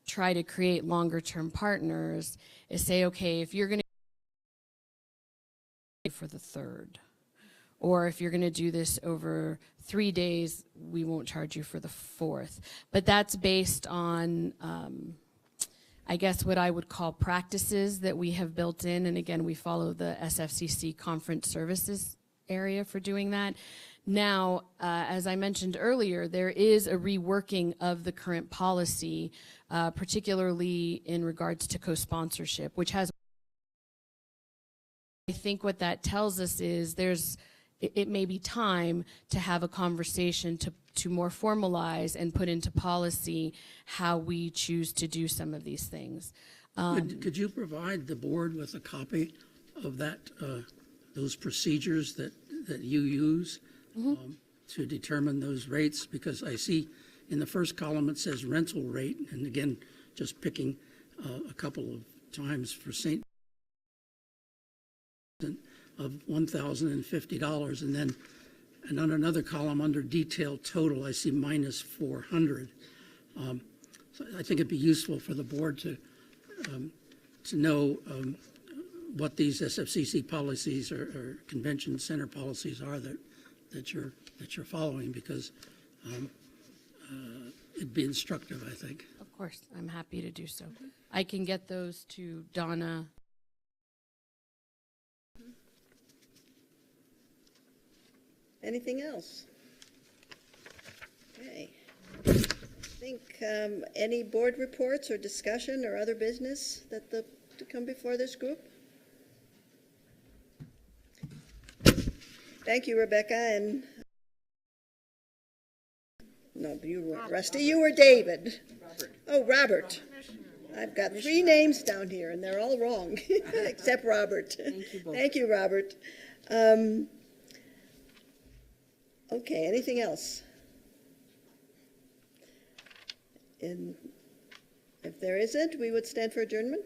try to create longer term partners, is say, okay, if you're gonna for the 3rd, or if you're going to do this over 3 days, we won't charge you for the 4th. But that's based on, I guess, what I would call practices that we have built in. And again, we follow the SFCC conference services area for doing that. Now, as I mentioned earlier, there is a reworking of the current policy, particularly in regards to co-sponsorship, which has, I think what that tells us is it may be time to have a conversation to more formalize and put into policy how we choose to do some of these things. could you provide the board with a copy of that, those procedures that you use to determine those rates? Because I see in the first column it says rental rate, and again, just picking a couple of times for St. of $1,050, and on another column under detail total I see minus 400. So I think it'd be useful for the board to know what these SFCC policies or convention center policies are that you're following, because it'd be instructive, I think. Of course, I'm happy to do so. I can get those to Donna. Anything else? Okay. I think any board reports or discussion or other business to come before this group? Thank you, Rebecca, and no, you weren't Rusty, you were David. Robert. Oh, Robert. I've got 3 names down here, and they're all wrong, except Robert. Thank you both. Thank you, Robert. Okay, anything else? And if there isn't, we would stand for adjournment.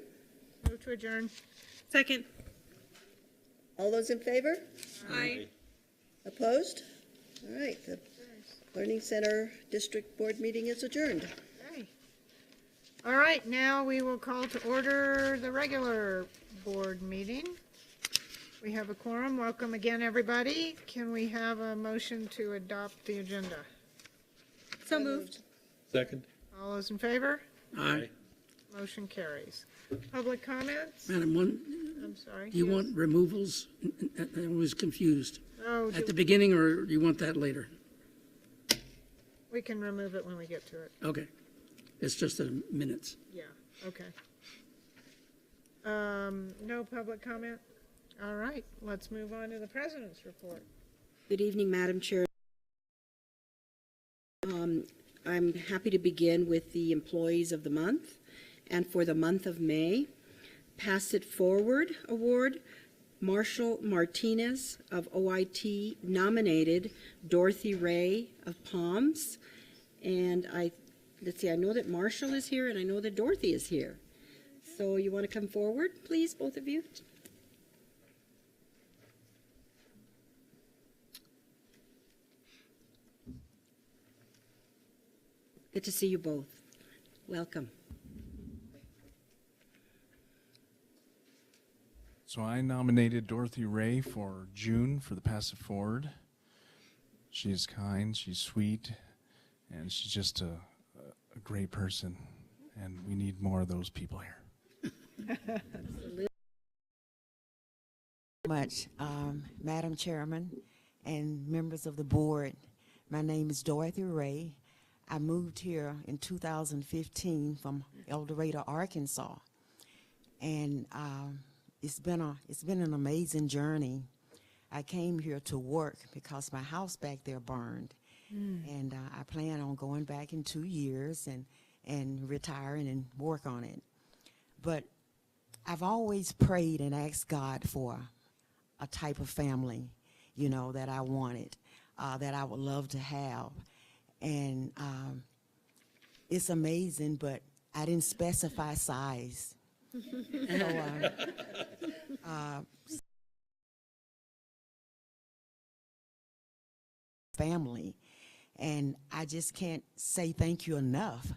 Move to adjourn. Second. All those in favor? Aye. Opposed? All right, the Learning Center District Board meeting is adjourned. Okay. All right, now we will call to order the regular board meeting. We have a quorum. Welcome again, everybody. Can we have a motion to adopt the agenda? So moved. Second? All those in favor? Aye. Motion carries. Public comments? Madam, I'm sorry. do you want removals? I was confused. Oh, At the beginning, or do you want that later? we can remove it when we get to it. Okay. It's just the minutes. Yeah, okay. No public comment? All right, let's move on to the president's report. Good evening, Madam Chair. I'm happy to begin with the employees of the month. And for the month of May, Pass It Forward Award, Marshall Martinez of OIT nominated Dorothy Ray of Palms. And let's see, I know that Marshall is here and I know that Dorothy is here. So you want to come forward, please, both of you? Good to see you both. Welcome. So I nominated Dorothy Ray for June for the Passive Forward. She is kind, she's sweet, and she's just a great person. And we need more of those people here. Much, Madam Chairman and members of the board. My name is Dorothy Ray. I moved here in 2015 from El Dorado, Arkansas, and it's been an amazing journey. I came here to work because my house back there burned, and I plan on going back in 2 years and retiring and work on it. But I've always prayed and asked God for a type of family, you know, that I wanted, that I would love to have. And it's amazing, but I didn't specify size. So, family, and I just can't say thank you enough.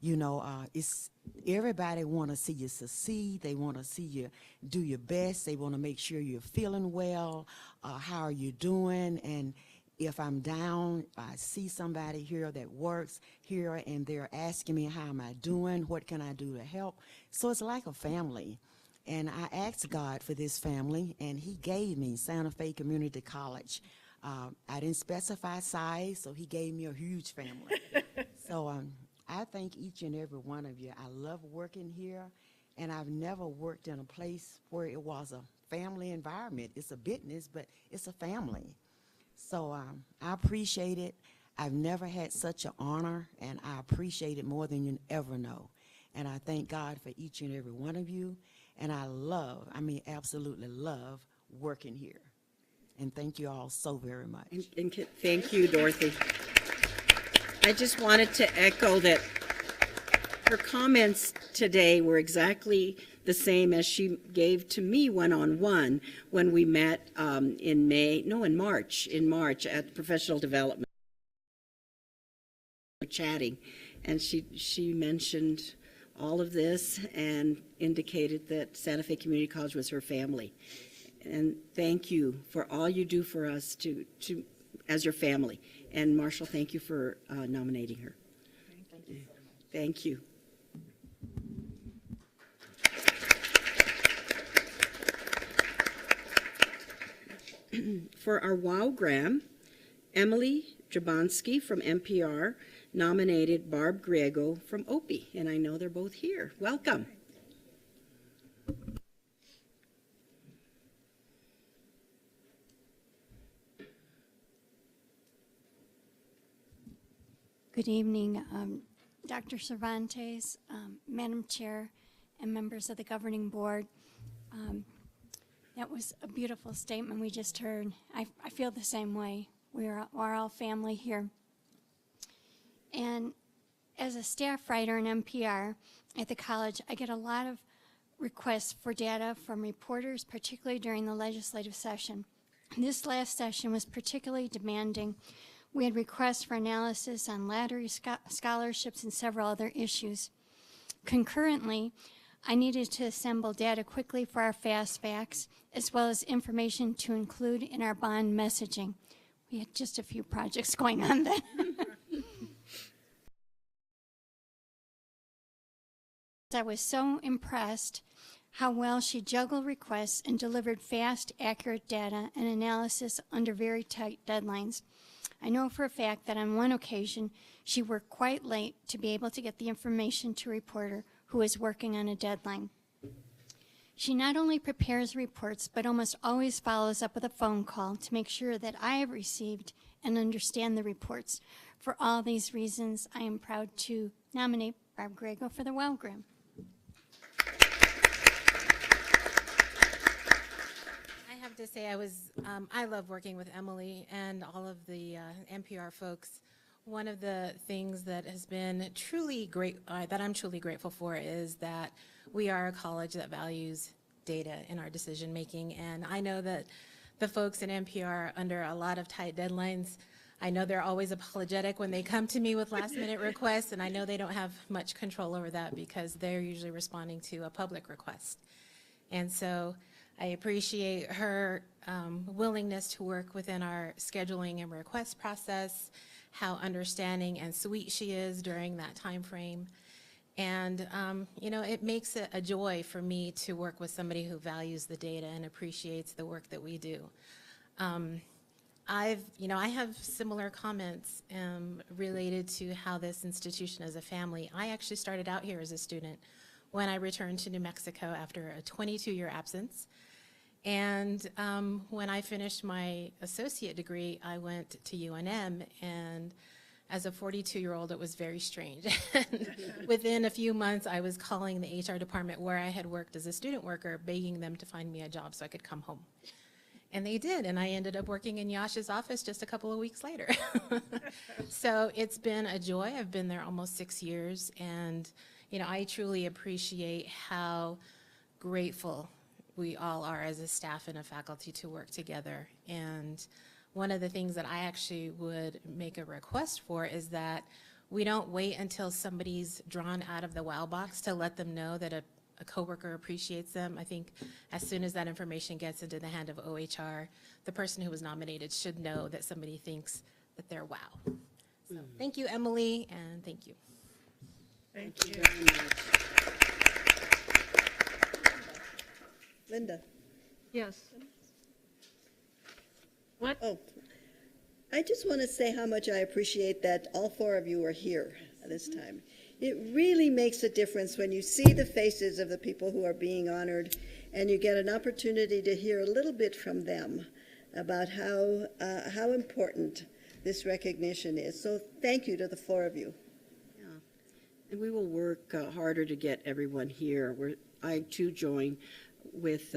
You know, it's everybody want to see you succeed. They want to see you do your best. They want to make sure you're feeling well. How are you doing? And if I'm down, I see somebody here that works here, and they're asking me, how am I doing? What can I do to help? So it's like a family. And I asked God for this family, and he gave me Santa Fe Community College. I didn't specify size, so he gave me a huge family. So I thank each and every one of you. I love working here, and I've never worked in a place where it was a family environment. It's a business, but it's a family. So I appreciate it. I've never had such an honor, and I appreciate it more than you ever know. And I thank God for each and every one of you. And I absolutely love working here. And thank you all so very much. And thank you, Dorothy. I just wanted to echo that her comments today were exactly the same as she gave to me one-on-one when we met in March at Professional Development, chatting. And she mentioned all of this and indicated that Santa Fe Community College was her family. And thank you for all you do for us as your family. And Marshall, thank you for nominating her. Thank you. Thank you. For our WOW-gram, Emily Jablonski from NPR nominated Barb Griego from Opie, and I know they're both here. Welcome. Good evening, Dr. Cervantes, Madam Chair, and members of the governing board. That was a beautiful statement we just heard. I feel the same way. We're all family here. And as a staff writer in NPR at the college, I get a lot of requests for data from reporters, particularly during the legislative session. This last session was particularly demanding. We had requests for analysis on lottery scholarships and several other issues. Concurrently, I needed to assemble data quickly for our fast facts, as well as information to include in our bond messaging. We had just a few projects going on then. I was so impressed how well she juggled requests and delivered fast, accurate data and analysis under very tight deadlines. I know for a fact that on one occasion, she worked quite late to be able to get the information to a reporter who was working on a deadline. She not only prepares reports, but almost always follows up with a phone call to make sure that I have received and understand the reports. For all these reasons, I am proud to nominate Barb Griego for the WOW-gram. I have to say I love working with Emily and all of the NPR folks. One of the things that has been truly great, that I'm truly grateful for, is that we are a college that values data in our decision making. And I know that the folks at NPR, under a lot of tight deadlines, I know they're always apologetic when they come to me with last-minute requests, and I know they don't have much control over that because they're usually responding to a public request. And so I appreciate her willingness to work within our scheduling and request process, how understanding and sweet she is during that time frame. And, you know, it makes it a joy for me to work with somebody who values the data and appreciates the work that we do. I have similar comments related to how this institution is a family. I actually started out here as a student when I returned to New Mexico after a 22-year absence. And when I finished my associate degree, I went to UNM, and as a 42-year-old, it was very strange. Within a few months, I was calling the HR department where I had worked as a student worker, begging them to find me a job so I could come home. And they did, and I ended up working in Yash's office just a couple of weeks later. So it's been a joy. I've been there almost 6 years, and you know, I truly appreciate how grateful we all are as a staff and a faculty to work together. And one of the things that I actually would make a request for is that we don't wait until somebody's drawn out of the WOW box to let them know that a coworker appreciates them. I think as soon as that information gets into the hand of OHR, the person who was nominated should know that somebody thinks that they're WOW. So thank you, Emily, and thank you. Thank you. Very much. Linda. Yes. What? Oh, I just want to say how much I appreciate that all four of you are here this time. It really makes a difference when you see the faces of the people who are being honored and you get an opportunity to hear a little bit from them about how important this recognition is. So thank you to the four of you. Yeah. And we will work harder to get everyone here. I too join with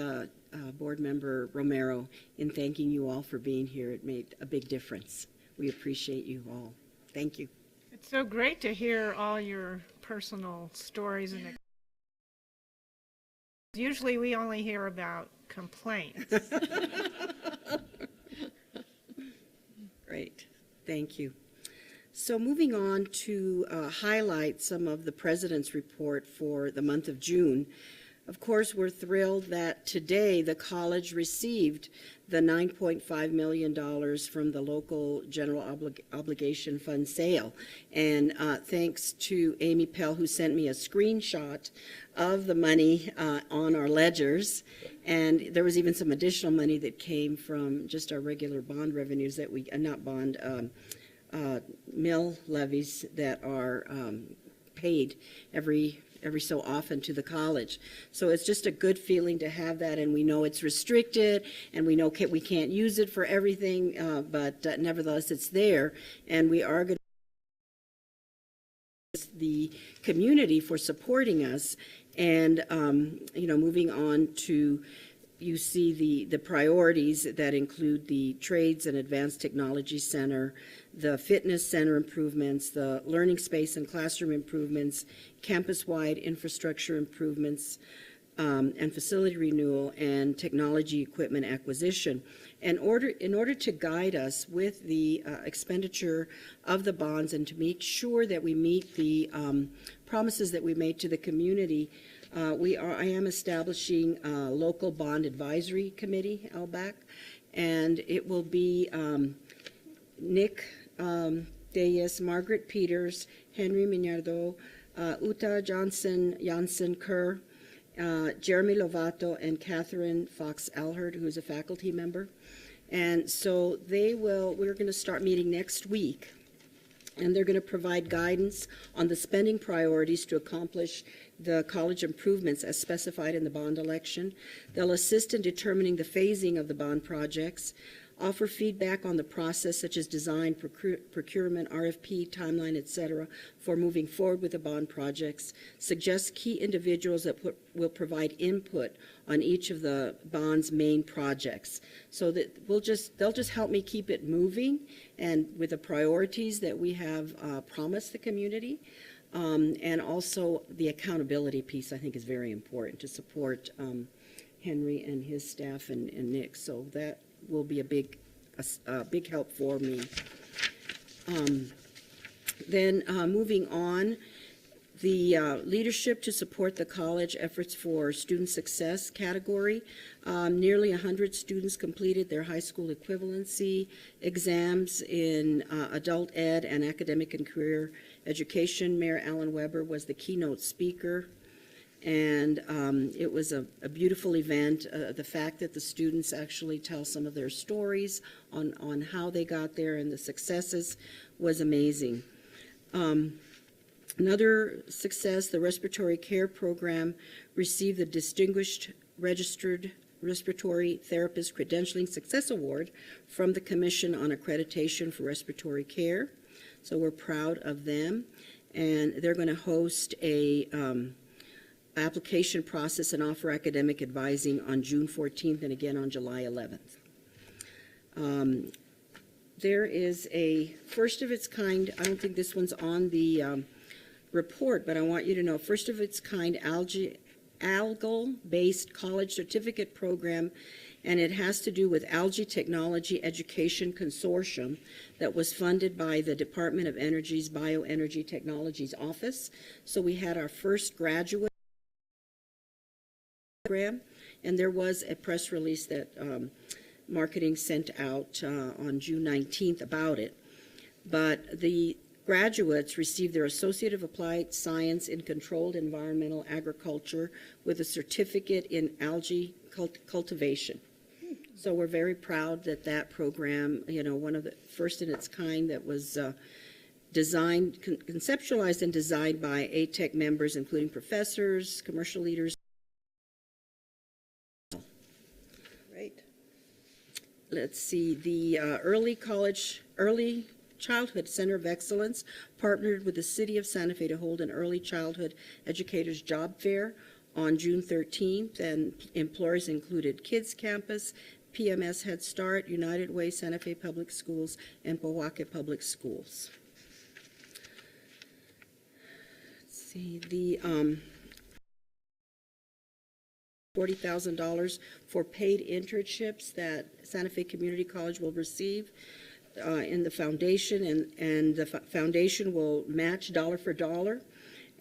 Board Member Romero in thanking you all for being here. It made a big difference. We appreciate you all. Thank you. It's so great to hear all your personal stories. And usually we only hear about complaints. Great. Thank you. So moving on to highlight some of the President's report for the month of June. Of course, we're thrilled that today the college received the $9.5 million from the local general obligation fund sale. And thanks to Amy Pell, who sent me a screenshot of the money on our ledgers. And there was even some additional money that came from just our regular bond revenues that we, not bond, mill levies that are paid every so often to the college. So it's just a good feeling to have that, and we know it's restricted, and we know we can't use it for everything, but nevertheless it's there, and we are going to the community for supporting us. And moving on to, you see the priorities that include the Trades and Advanced Technology Center, the Fitness Center improvements, the Learning Space and Classroom improvements, campus-wide infrastructure improvements, and facility renewal, and technology equipment acquisition. In order to guide us with the expenditure of the bonds and to make sure that we meet the promises that we made to the community, I am establishing a local bond advisory committee, LBAC, and it will be Nick Deyes, Margaret Peters, Henry Mignardo, Uta Jansen Kerr, Jeremy Lovato, and Catherine Fox-Alherd, who is a faculty member. And so we're going to start meeting next week, and they're going to provide guidance on the spending priorities to accomplish the college improvements as specified in the bond election. They'll assist in determining the phasing of the bond projects, offer feedback on the process such as design, procurement, RFP, timeline, etc., for moving forward with the bond projects, suggest key individuals that will provide input on each of the bond's main projects. So that they'll just help me keep it moving and with the priorities that we have promised the community. And also the accountability piece, I think, is very important to support Henry and his staff and Nick. So that will be a big help for me. Then moving on, the leadership to support the college efforts for student success category. Nearly 100 students completed their high school equivalency exams in adult ed and academic and career education. Mayor Alan Weber was the keynote speaker, and it was a beautiful event. The fact that the students actually tell some of their stories on how they got there and the successes was amazing. Another success, the respiratory care program received the Distinguished Registered Respiratory Therapist Credentialing Success Award from the Commission on Accreditation for Respiratory Care. So we're proud of them. And they're going to host a application process and offer academic advising on June 14th and again on July 11th. There is a first of its kind, I don't think this one's on the report, but I want you to know, first of its kind algal-based college certificate program, and it has to do with Algae Technology Education Consortium that was funded by the Department of Energy's Bioenergy Technologies Office. So we had our first graduate program, and there was a press release that marketing sent out on June 19th about it. But the graduates received their Associate of Applied Science in Controlled Environmental Agriculture with a certificate in algae cultivation. So we're very proud that that program, you know, one of the first in its kind that was designed, conceptualized and designed by ATEC members, including professors, commercial leaders. Great. Let's see, the Early Childhood Center of Excellence partnered with the City of Santa Fe to hold an early childhood educators job fair on June 13th, and employers included Kids Campus, PMS Head Start, United Way, Santa Fe Public Schools, and Pojoaque Public Schools. Let's see, the $40,000 for paid internships that Santa Fe Community College will receive in the foundation, and the foundation will match dollar for dollar.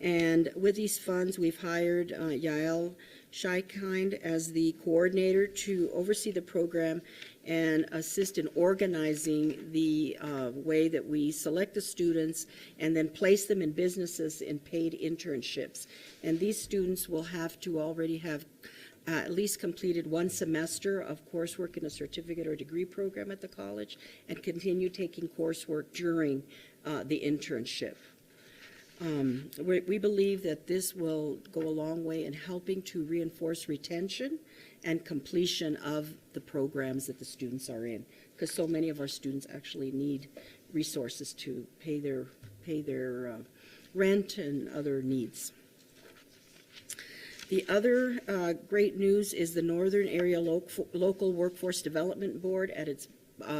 And with these funds, we've hired Yael Scheikind as the coordinator to oversee the program and assist in organizing the way that we select the students and then place them in businesses in paid internships. And these students will have to already have at least completed one semester of coursework in a certificate or degree program at the college and continue taking coursework during the internship. We believe that this will go a long way in helping to reinforce retention and completion of the programs that the students are in, because so many of our students actually need resources to pay their rent and other needs. The other great news is the Northern Area Local Workforce Development Board at its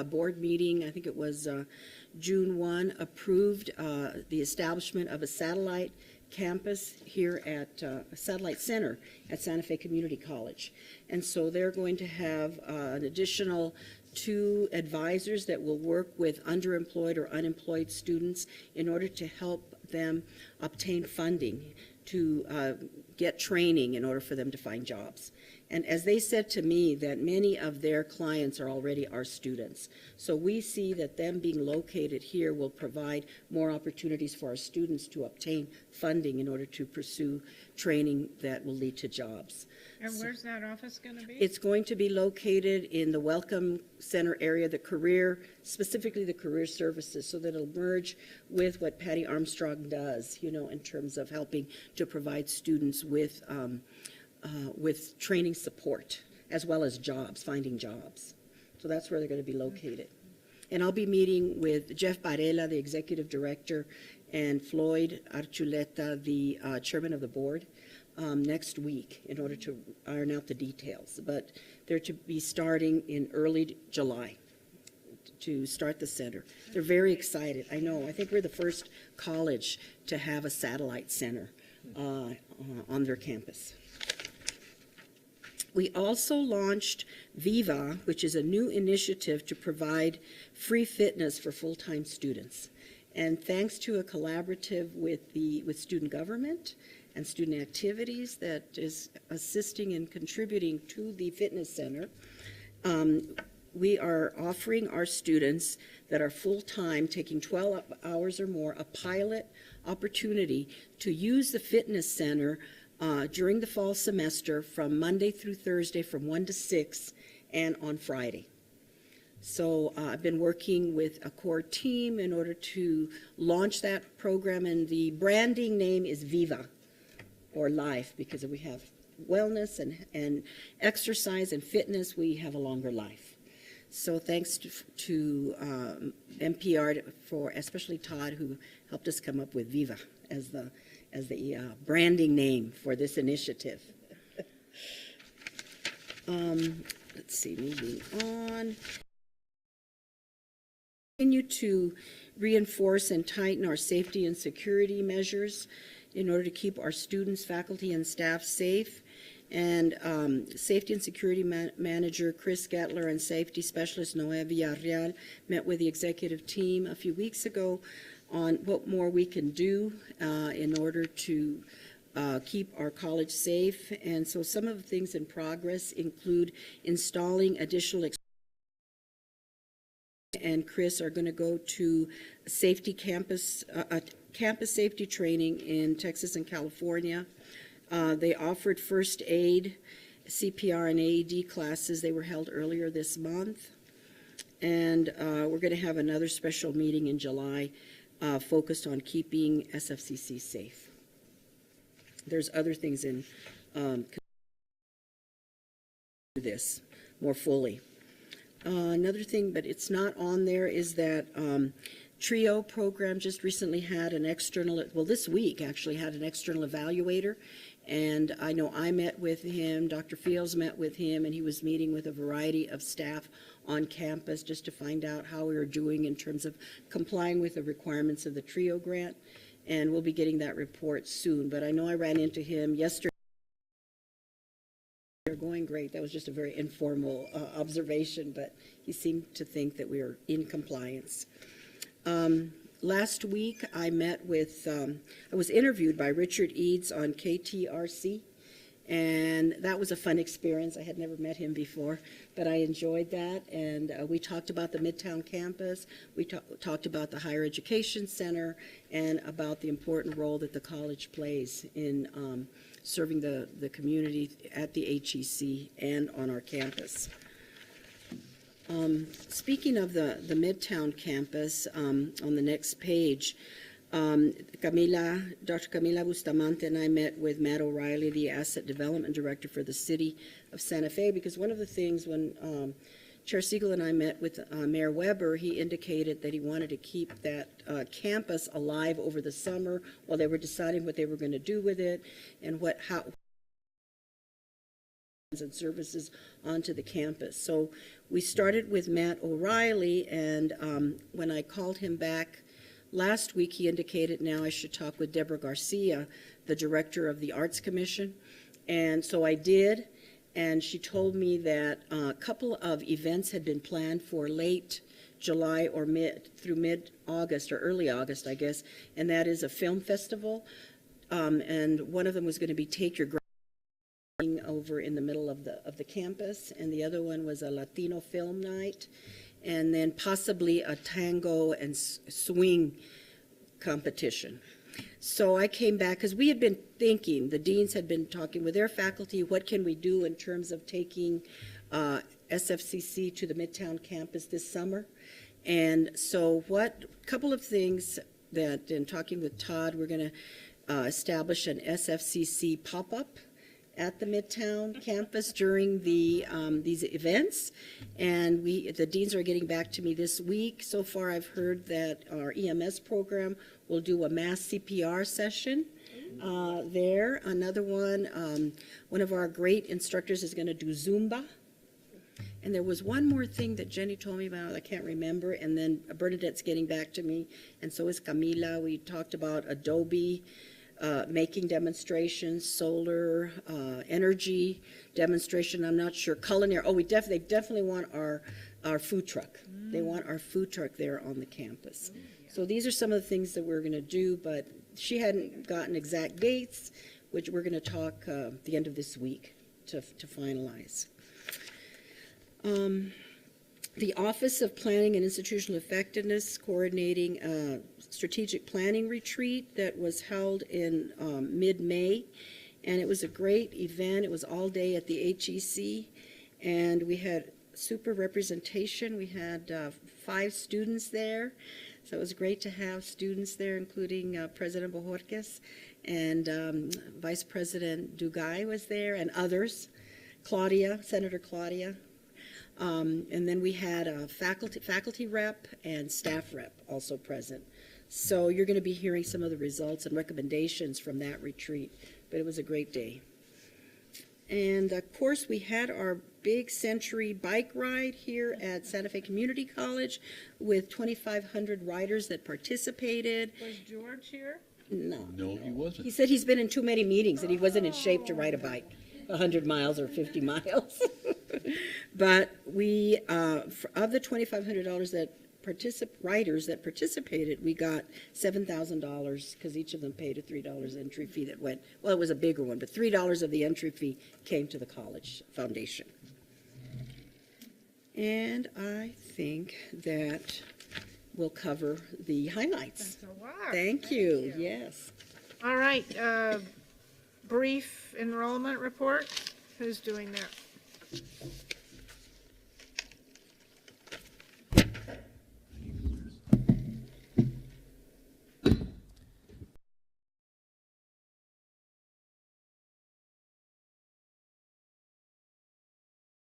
board meeting, I think it was June 1, approved the establishment of a satellite campus here at a satellite center at Santa Fe Community College. And so they're going to have an additional 2 advisors that will work with underemployed or unemployed students in order to help them obtain funding to get training in order for them to find jobs. And as they said to me, that many of their clients are already our students. So we see that them being located here will provide more opportunities for our students to obtain funding in order to pursue training that will lead to jobs. And where's that office going to be? It's going to be located in the Welcome Center area, the career, specifically the career services, so that it'll merge with what Patty Armstrong does, you know, in terms of helping to provide students with training support, as well as jobs, finding jobs. So that's where they're going to be located. And I'll be meeting with Jeff Barela, the executive director, and Floyd Archuleta, the chairman of the board, next week in order to iron out the details. But they're to be starting in early July to start the center. They're very excited. I know. I think we're the first college to have a satellite center on their campus. We also launched Viva, which is a new initiative to provide free fitness for full-time students. And thanks to a collaborative with student government and student activities that is assisting and contributing to the fitness center, we are offering our students that are full-time, taking 12 hours or more, a pilot opportunity to use the fitness center during the fall semester from Monday through Thursday from 1 to 6 and on Friday. So I've been working with a core team in order to launch that program, and the branding name is Viva, or Life, because if we have wellness and exercise and fitness, we have a longer life. So thanks to NPR for especially Todd, who helped us come up with Viva as the branding name for this initiative. Let's see, moving on. Continue to reinforce and tighten our safety and security measures in order to keep our students, faculty, and staff safe. And Safety and Security Manager Chris Gatler and Safety Specialist Noé Villarreal met with the executive team a few weeks ago on what more we can do in order to keep our college safe. And so some of the things in progress include installing additional and Chris are going to go to campus safety training in Texas and California. They offered first aid, CPR, and AED classes. They were held earlier this month. And we're going to have another special meeting in July focused on keeping SFCC safe. There's other things in this more fully. Another thing, but it's not on there, is that TRIO program just recently had an external, well, this week actually had an external evaluator. And I know I met with him, Dr. Fields met with him, and he was meeting with a variety of staff on campus just to find out how we were doing in terms of complying with the requirements of the TRIO grant. And we'll be getting that report soon. But I know I ran into him yesterday. They're going great. That was just a very informal observation, but he seemed to think that we were in compliance. Last week, I met with, I was interviewed by Richard Eads on KTRC, and that was a fun experience. I had never met him before, but I enjoyed that, and we talked about the Midtown campus, we talked about the Higher Education Center, and about the important role that the college plays in serving the community at the HEC and on our campus. Speaking of the Midtown campus, on the next page, Dr. Camila Bustamante and I met with Matt O'Reilly, the Asset Development Director for the City of Santa Fe, because one of the things when Chair Siegel and I met with Mayor Weber, he indicated that he wanted to keep that campus alive over the summer while they were deciding what they were going to do with it and how and services onto the campus. So we started with Matt O'Reilly, and when I called him back last week, he indicated now I should talk with Deborah Garcia, the director of the Arts Commission. And so I did, and she told me that a couple of events had been planned for late July or through mid-August or early August, I guess, and that is a film festival. And one of them was going to be Take Your over in the middle of the campus, and the other one was a Latino film night, and then possibly a tango and swing competition. So I came back because we had been thinking, the deans had been talking with their faculty, what can we do in terms of taking SFCC to the Midtown campus this summer. And so a couple of things that in talking with Todd, we're going to establish an SFCC pop-up at the Midtown campus during these events, and the deans are getting back to me this week. So far, I've heard that our EMS program will do a mass CPR session there. Another one of our great instructors is going to do Zumba. And there was one more thing that Jenny told me about, I can't remember, and then Bernadette's getting back to me, and so is Camila. We talked about Adobe, making demonstrations, solar, energy demonstration, I'm not sure, culinary. Oh, they definitely want our food truck. They want our food truck there on the campus. So these are some of the things that we're going to do, but she hadn't gotten exact dates, which we're going to talk the end of this week to finalize. The Office of Planning and Institutional Effectiveness coordinating a strategic planning retreat that was held in mid-May, and it was a great event. It was all day at the HEC, and we had super representation. We had 5 students there, so it was great to have students there, including President Bojorquez, and Vice President Dugay was there, and others, Senator Claudia. And then we had a faculty rep and staff rep also present. So you're going to be hearing some of the results and recommendations from that retreat, but it was a great day. And of course, we had our big century bike ride here at Santa Fe Community College with 2,500 riders that participated. Was George here? No. No, he wasn't. He said he's been in too many meetings and he wasn't in shape to ride a bike 100 miles or 50 miles. But we, of the $2,500 that riders that participated, we got $7,000 because each of them paid a $3 entry fee that went, well, it was a bigger one, but $3 of the entry fee came to the college foundation. And I think that will cover the highlights. That's a lot. Thank you. Yes. All right, brief enrollment report. Who's doing that?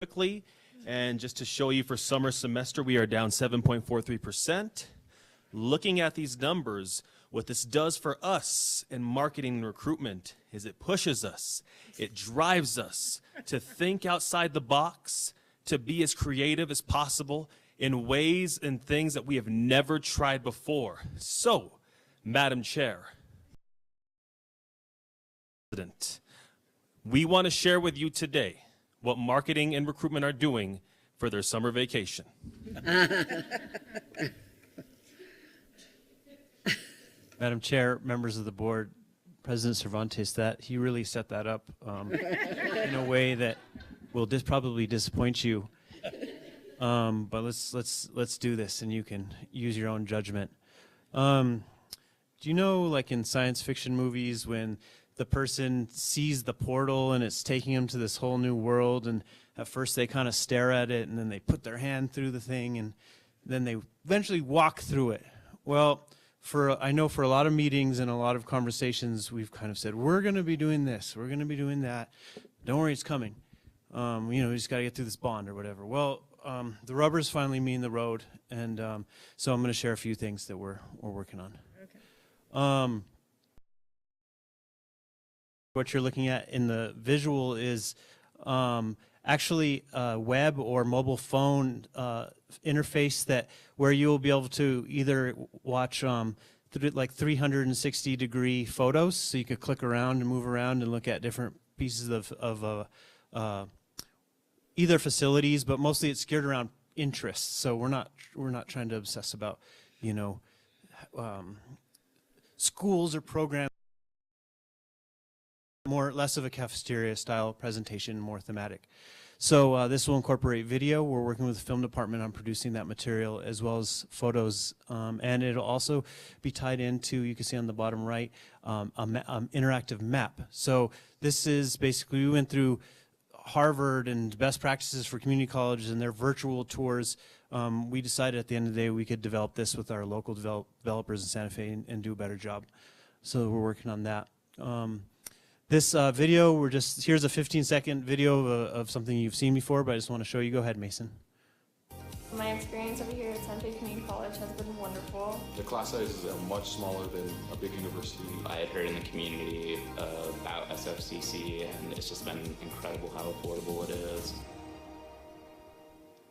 Quickly, and just to show you for summer semester, we are down 7.43%. Looking at these numbers, what this does for us in marketing and recruitment is it pushes us, it drives us to think outside the box, to be as creative as possible in ways and things that we have never tried before. So, Madam Chair, President, we want to share with you today what marketing and recruitment are doing for their summer vacation. Madam Chair, members of the board, President Cervantes, that he really set that up in a way that will probably disappoint you. But let's do this, and you can use your own judgment. Do you know, like in science fiction movies, when the person sees the portal and it's taking them to this whole new world, and at first they kind of stare at it, and then they put their hand through the thing, and then they eventually walk through it? Well, I know for a lot of meetings and a lot of conversations, we've kind of said, we're going to be doing this, we're going to be doing that. Don't worry, it's coming. We just got to get through this bond or whatever. Well, the rubber's finally meeting the road, and so I'm going to share a few things that we're working on. Okay. What you're looking at in the visual is actually a web or mobile phone interface where you will be able to either watch like 360-degree photos, so you could click around and move around and look at different pieces of either facilities, but mostly it's geared around interests. So we're not trying to obsess about schools or programs. Less of a cafeteria style presentation, more thematic. So this will incorporate video. We're working with the film department on producing that material, as well as photos, and it'll also be tied into, you can see on the bottom right, interactive map. So this is basically, we went through Harvard and best practices for community colleges and their virtual tours. We decided at the end of the day we could develop this with our local developers in Santa Fe and do a better job. So we're working on that. This video, here's a 15-second video of something you've seen before, but I just want to show you. Go ahead, Mason. My experience over here at Santa Fe Community College has been wonderful. The class sizes are much smaller than a big university. I had heard in the community about SFCC, and it's just been incredible how affordable it is.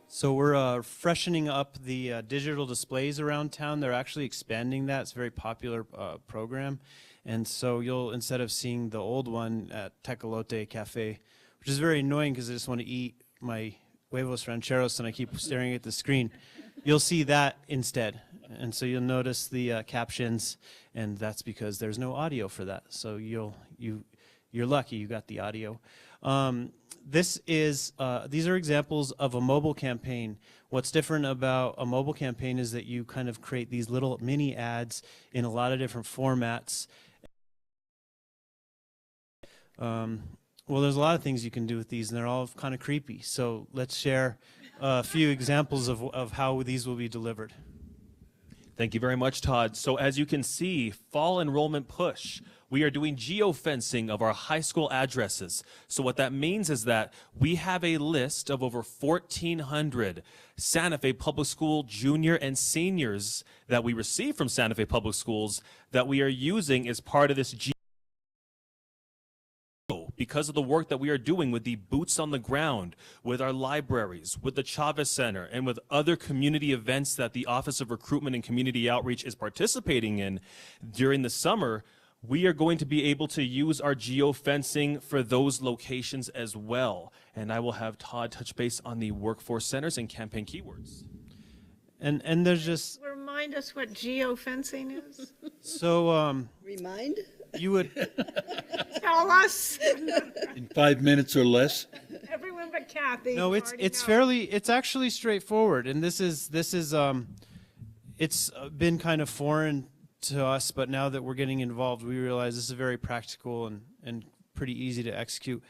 So we're freshening up the digital displays around town. They're actually expanding that. It's a very popular program. And so you'll, instead of seeing the old one at Tecolote Cafe, which is very annoying because I just want to eat my huevos rancheros and I keep staring at the screen. you'll see that instead. And so you'll notice the captions, and that's because there's no audio for that. So you're lucky you got the audio. These are examples of a mobile campaign. What's different about a mobile campaign is that you kind of create these little mini ads in a lot of different formats. Well, there's a lot of things you can do with these, and they're all kind of creepy. So let's share a few examples of how these will be delivered. Thank you very much, Todd. So as you can see, fall enrollment push. We are doing geofencing of our high school addresses. So what that means is that we have a list of over 1,400 Santa Fe Public School junior and seniors that we receive from Santa Fe Public Schools that we are using as part of this because of the work that we are doing with the boots on the ground, with our libraries, with the Chavez Center, and with other community events that the Office of Recruitment and Community Outreach is participating in during the summer, we are going to be able to use our geofencing for those locations as well. And I will have Todd touch base on the workforce centers and campaign keywords. And there's just... Remind us what geofencing is. So, Remind? You would... Tell us. In 5 minutes or less? Everyone but Kathy. No, it's actually straightforward, and this is it's been kind of foreign to us, but now that we're getting involved, we realize this is very practical and pretty easy to execute.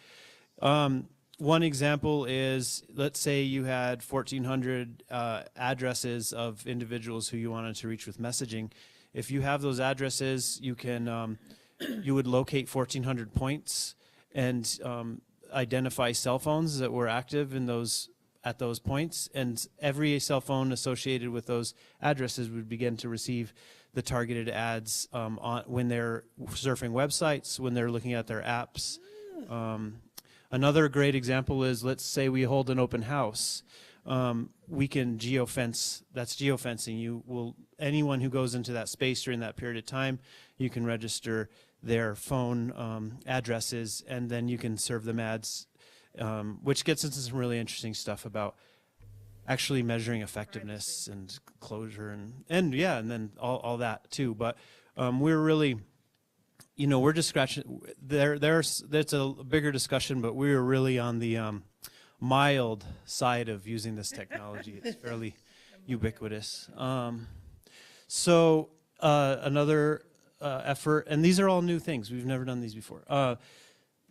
One example is, let's say you had 1,400 addresses of individuals who you wanted to reach with messaging. If you have those addresses, you can you would locate 1,400 points and identify cell phones that were active in at those points, and every cell phone associated with those addresses would begin to receive the targeted ads when they're surfing websites, when they're looking at their apps. Another great example is, let's say we hold an open house. We can geofence. That's geofencing. Anyone who goes into that space during that period of time, you can register their phone addresses, and then you can serve them ads, which gets into some really interesting stuff about actually measuring effectiveness and closure and then all that too. But we're really, we're just scratching. That's a bigger discussion, but we're really on the mild side of using this technology. It's fairly ubiquitous. Another effort, and these are all new things. We've never done these before.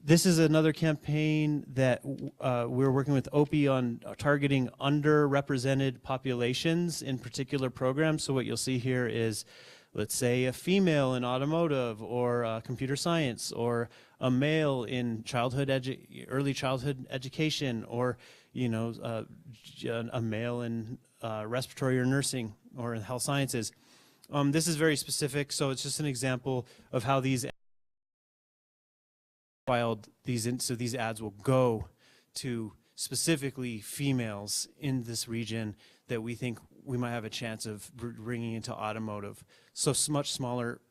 This is another campaign that we're working with OPI on targeting underrepresented populations in particular programs. So what you'll see here is, let's say, a female in automotive or computer science, or a male in early childhood education, or a male in respiratory or nursing or in health sciences. This is very specific, so it's just an example of how these these ads will go to specifically females in this region that we think we might have a chance of bringing into automotive. So much smaller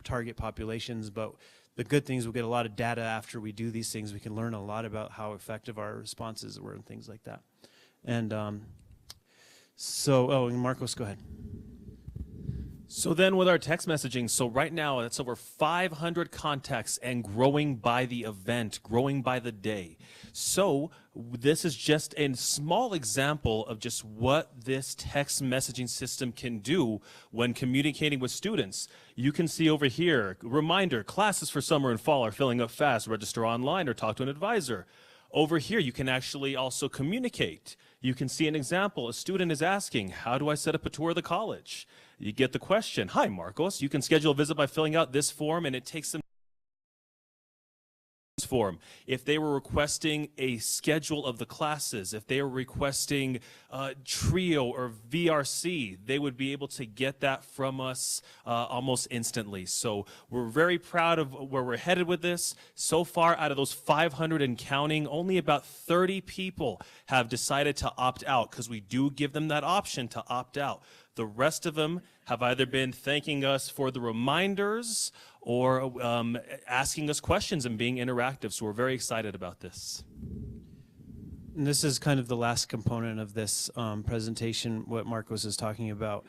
target populations, but the good things, we'll get a lot of data after we do these things. We can learn a lot about how effective our responses were and things like that. And and Marcos, go ahead. So then with our text messaging, so right now it's over 500 contacts and growing by the event, growing by the day. So this is just a small example of just what this text messaging system can do when communicating with students. You can see over here, reminder, classes for summer and fall are filling up fast. Register online or talk to an advisor. Over here, you can actually also communicate. You can see an example. A student is asking, how do I set up a tour of the college? You get the question, hi, Marcos. You can schedule a visit by filling out this form, and it takes them form. If they were requesting a schedule of the classes, if they were requesting TRIO or VRC, they would be able to get that from us almost instantly. So we're very proud of where we're headed with this. So far, out of those 500 and counting, only about 30 people have decided to opt out, because we do give them that option to opt out. The rest of them have either been thanking us for the reminders or asking us questions and being interactive. So we're very excited about this. and this is kind of the last component of this presentation, what Marcos is talking about,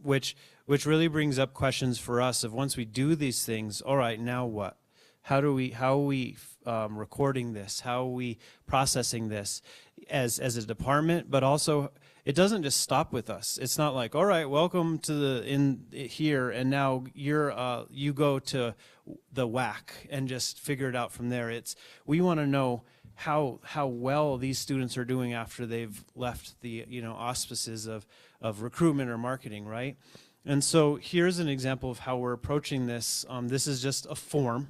which really brings up questions for us of once we do these things, all right, now what? How are we recording this? How are we processing this as a department? But also, it doesn't just stop with us. It's not like, all right, welcome to here, and now you go to the WAC and just figure it out from there. We want to know how well these students are doing after they've left the auspices of recruitment or marketing, right? And so here's an example of how we're approaching this. This is just a form.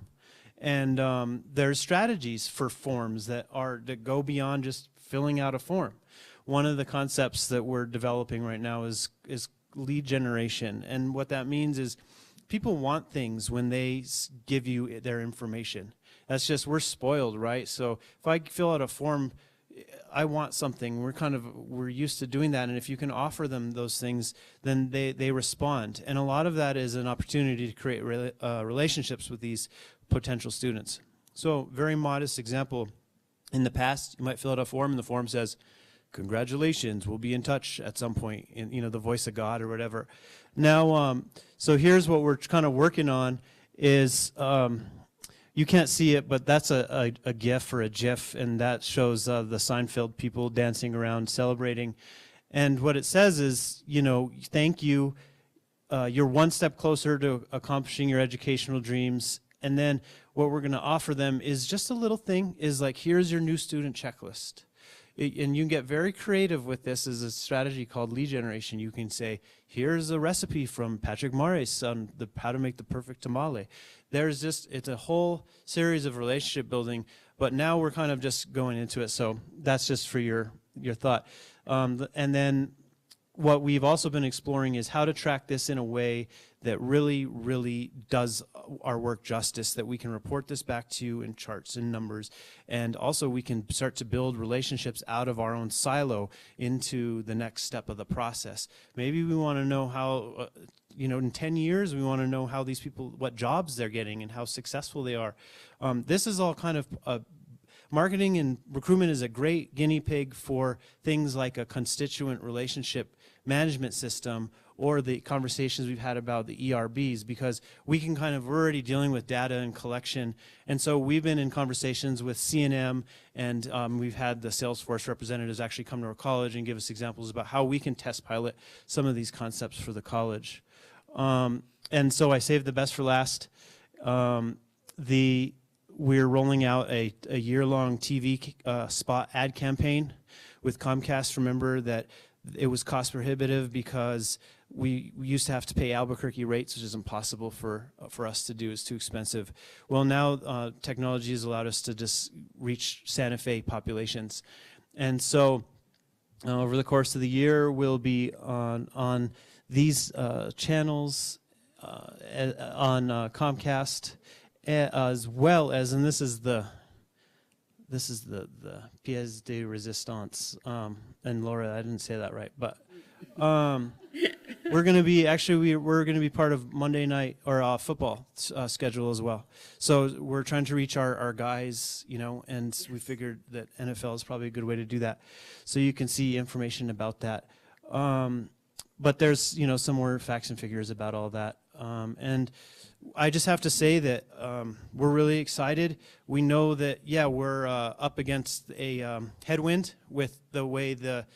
And there's strategies for forms that go beyond just filling out a form. One of the concepts that we're developing right now is lead generation. And what that means is people want things when they give you their information. That's just, we're spoiled, right? So if I fill out a form, I want something. We're used to doing that. And if you can offer them those things, then they respond. And a lot of that is an opportunity to create relationships with these potential students. So very modest example. In the past, you might fill out a form and the form says, congratulations, we'll be in touch at some point, in the voice of God or whatever. Now, so here's what we're kind of working on is, you can't see it, but that's a GIF or a GIF, and that shows the Seinfeld people dancing around celebrating. And what it says is, thank you, you're one step closer to accomplishing your educational dreams. And then what we're going to offer them is just a little thing, is like, here's your new student checklist. And you can get very creative with this as a strategy called lead generation. You can say, here's a recipe from Patrick Mares on how to make the perfect tamale. It's a whole series of relationship building, but now we're kind of just going into it. So that's just for your thought. And then what we've also been exploring is how to track this in a way that really, really does our work justice, that we can report this back to you in charts and numbers, and also we can start to build relationships out of our own silo into the next step of the process. Maybe we want to know how, in 10 years, we want to know how these people, what jobs they're getting and how successful they are. This is all kind of marketing and recruitment is a great guinea pig for things like a constituent relationship management system or the conversations we've had about the ERBs, because we can we're already dealing with data and collection. And so we've been in conversations with C&M, and we've had the Salesforce representatives actually come to our college and give us examples about how we can test pilot some of these concepts for the college. And so I saved the best for last. We're rolling out a year-long TV spot ad campaign with Comcast. Remember that it was cost prohibitive because we used to have to pay Albuquerque rates, which is impossible for us to do. It's too expensive. Well, now technology has allowed us to just reach Santa Fe populations. And so over the course of the year, we'll be on these channels on Comcast, as well as, and this is the pièce de résistance. And Laura, I didn't say that right, but we're going to be we're going to be part of Monday night or football schedule as well. So we're trying to reach our guys, and we figured that NFL is probably a good way to do that. So you can see information about that. But there's some more facts and figures about all that. And I just have to say that we're really excited. We know that, we're up against a headwind with the way the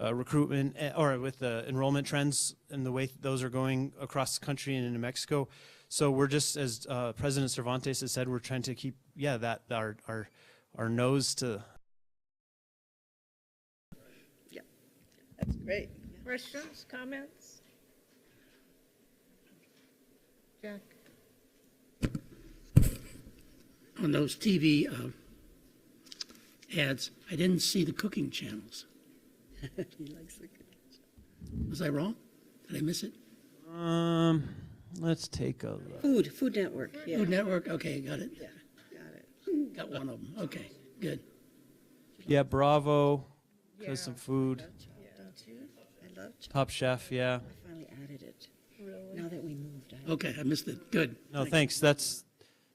recruitment or with the enrollment trends and the way those are going across the country and in New Mexico. So we're just, as President Cervantes has said, we're trying to keep, our nose to. Yeah, that's great. Questions, comments? Jack? On those TV ads, I didn't see the cooking channels. He likes the Was I wrong? Did I miss it? Let's take a look. Food Network. Yeah. Food Network, okay, got it. Yeah, got it. Got one of them, okay, good. Yeah, Bravo, does some food. Don't you? I love Top Chef, yeah. I finally added it. Now that we moved. Okay, I missed it, good. No, thanks. That's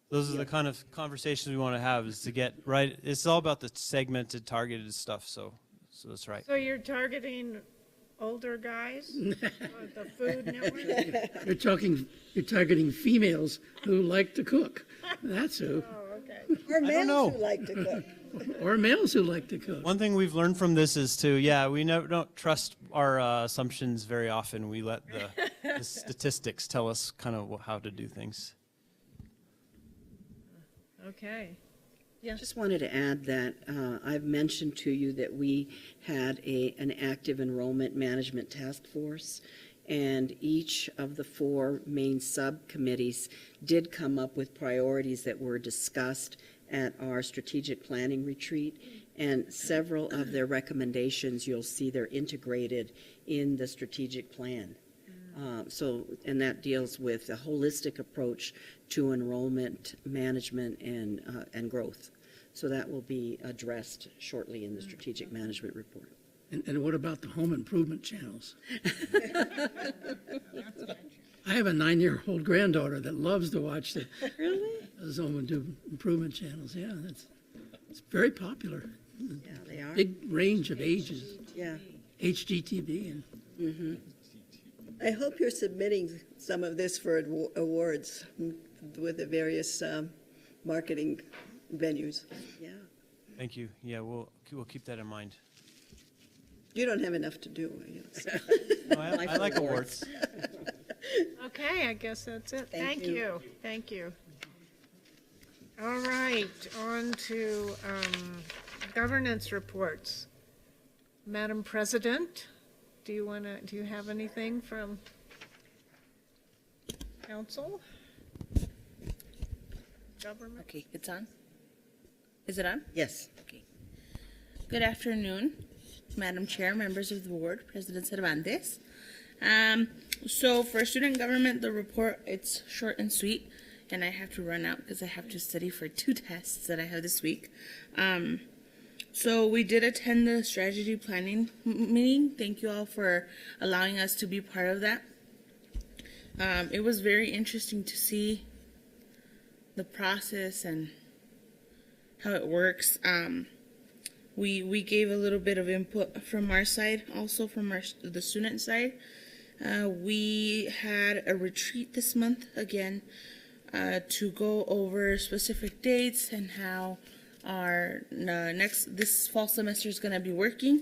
Those are the kind of conversations we want to have, is to get right. It's all about the segmented, targeted stuff. So that's right. So you're targeting older guys? The Food Network? You're targeting females who like to cook. That's who. Oh, okay. Or don't know. males who like to cook. Or males who like to cook. One thing we've learned from this is we don't trust our assumptions very often. We let the statistics tell us kind of how to do things. Okay. Just wanted to add that I've mentioned to you that we had an active enrollment management task force, and each of the 4 main subcommittees did come up with priorities that were discussed at our strategic planning retreat, and several of their recommendations you'll see they're integrated in the strategic plan. And that deals with a holistic approach to enrollment management and growth. So that will be addressed shortly in the strategic management report. And what about the home improvement channels? I have a 9-year-old granddaughter that loves to watch those home improvement channels. Yeah, it's very popular. Yeah, they are. Big range of ages. Yeah. HGTV and. I hope you're submitting some of this for awards with the various marketing venues. Yeah. Thank you. Yeah, we'll keep that in mind. You don't have enough to do, I guess. No, I like awards. Okay, I guess that's it. Thank you. Thank you. All right, on to governance reports. Madam President, do you have anything from council? Government? Okay, it's on? Is it on? Yes. Okay. Good afternoon, Madam Chair, members of the board, President Cervantes. So for student government, the report, it's short and sweet, and I have to run out because I have to study for 2 tests that I have this week. So we did attend the strategy planning meeting. Thank you all for allowing us to be part of that. It was very interesting to see the process and how it works. We gave a little bit of input from our side, also from the student side. We had a retreat this month again to go over specific dates and how our this fall semester is going to be working.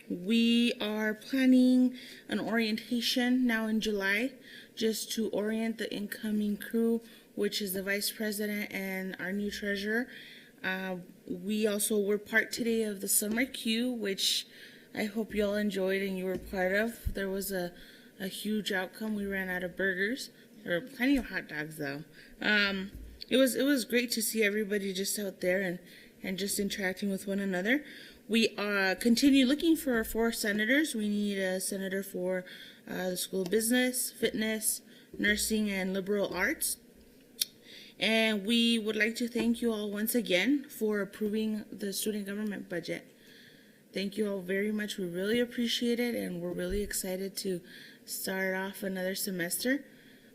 We are planning an orientation now in July, just to orient the incoming crew, which is the vice president and our new treasurer. We also were part today of the summer queue, which I hope you all enjoyed and you were part of. There was a huge outcome. We ran out of burgers. There were plenty of hot dogs though. It was great to see everybody just out there and just interacting with one another. We continue looking for 4 senators. We need a senator for the School of Business, Fitness, Nursing, and Liberal Arts. And we would like to thank you all once again for approving the student government budget. Thank you all very much. We really appreciate it, and we're really excited to start off another semester.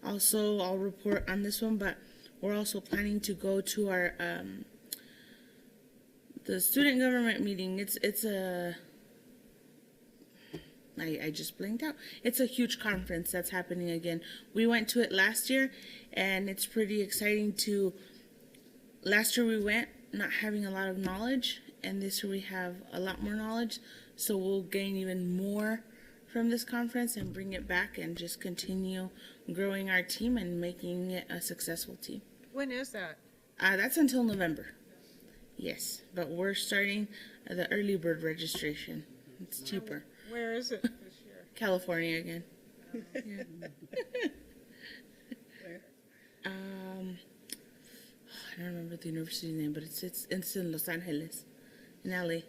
Also, I'll report on this one, but we're also planning to go to our the student government meeting. I just blinked out. It's a huge conference that's happening again. We went to it last year, and it's pretty exciting last year we went not having a lot of knowledge, and this year we have a lot more knowledge, so we'll gain even more from this conference and bring it back and just continue growing our team and making it a successful team. When is that? That's until November. Yes, but we're starting the early bird registration. It's cheaper. Where is it this year? California again. Yeah. Where? I don't remember the university name, but it's in Los Angeles, in LA.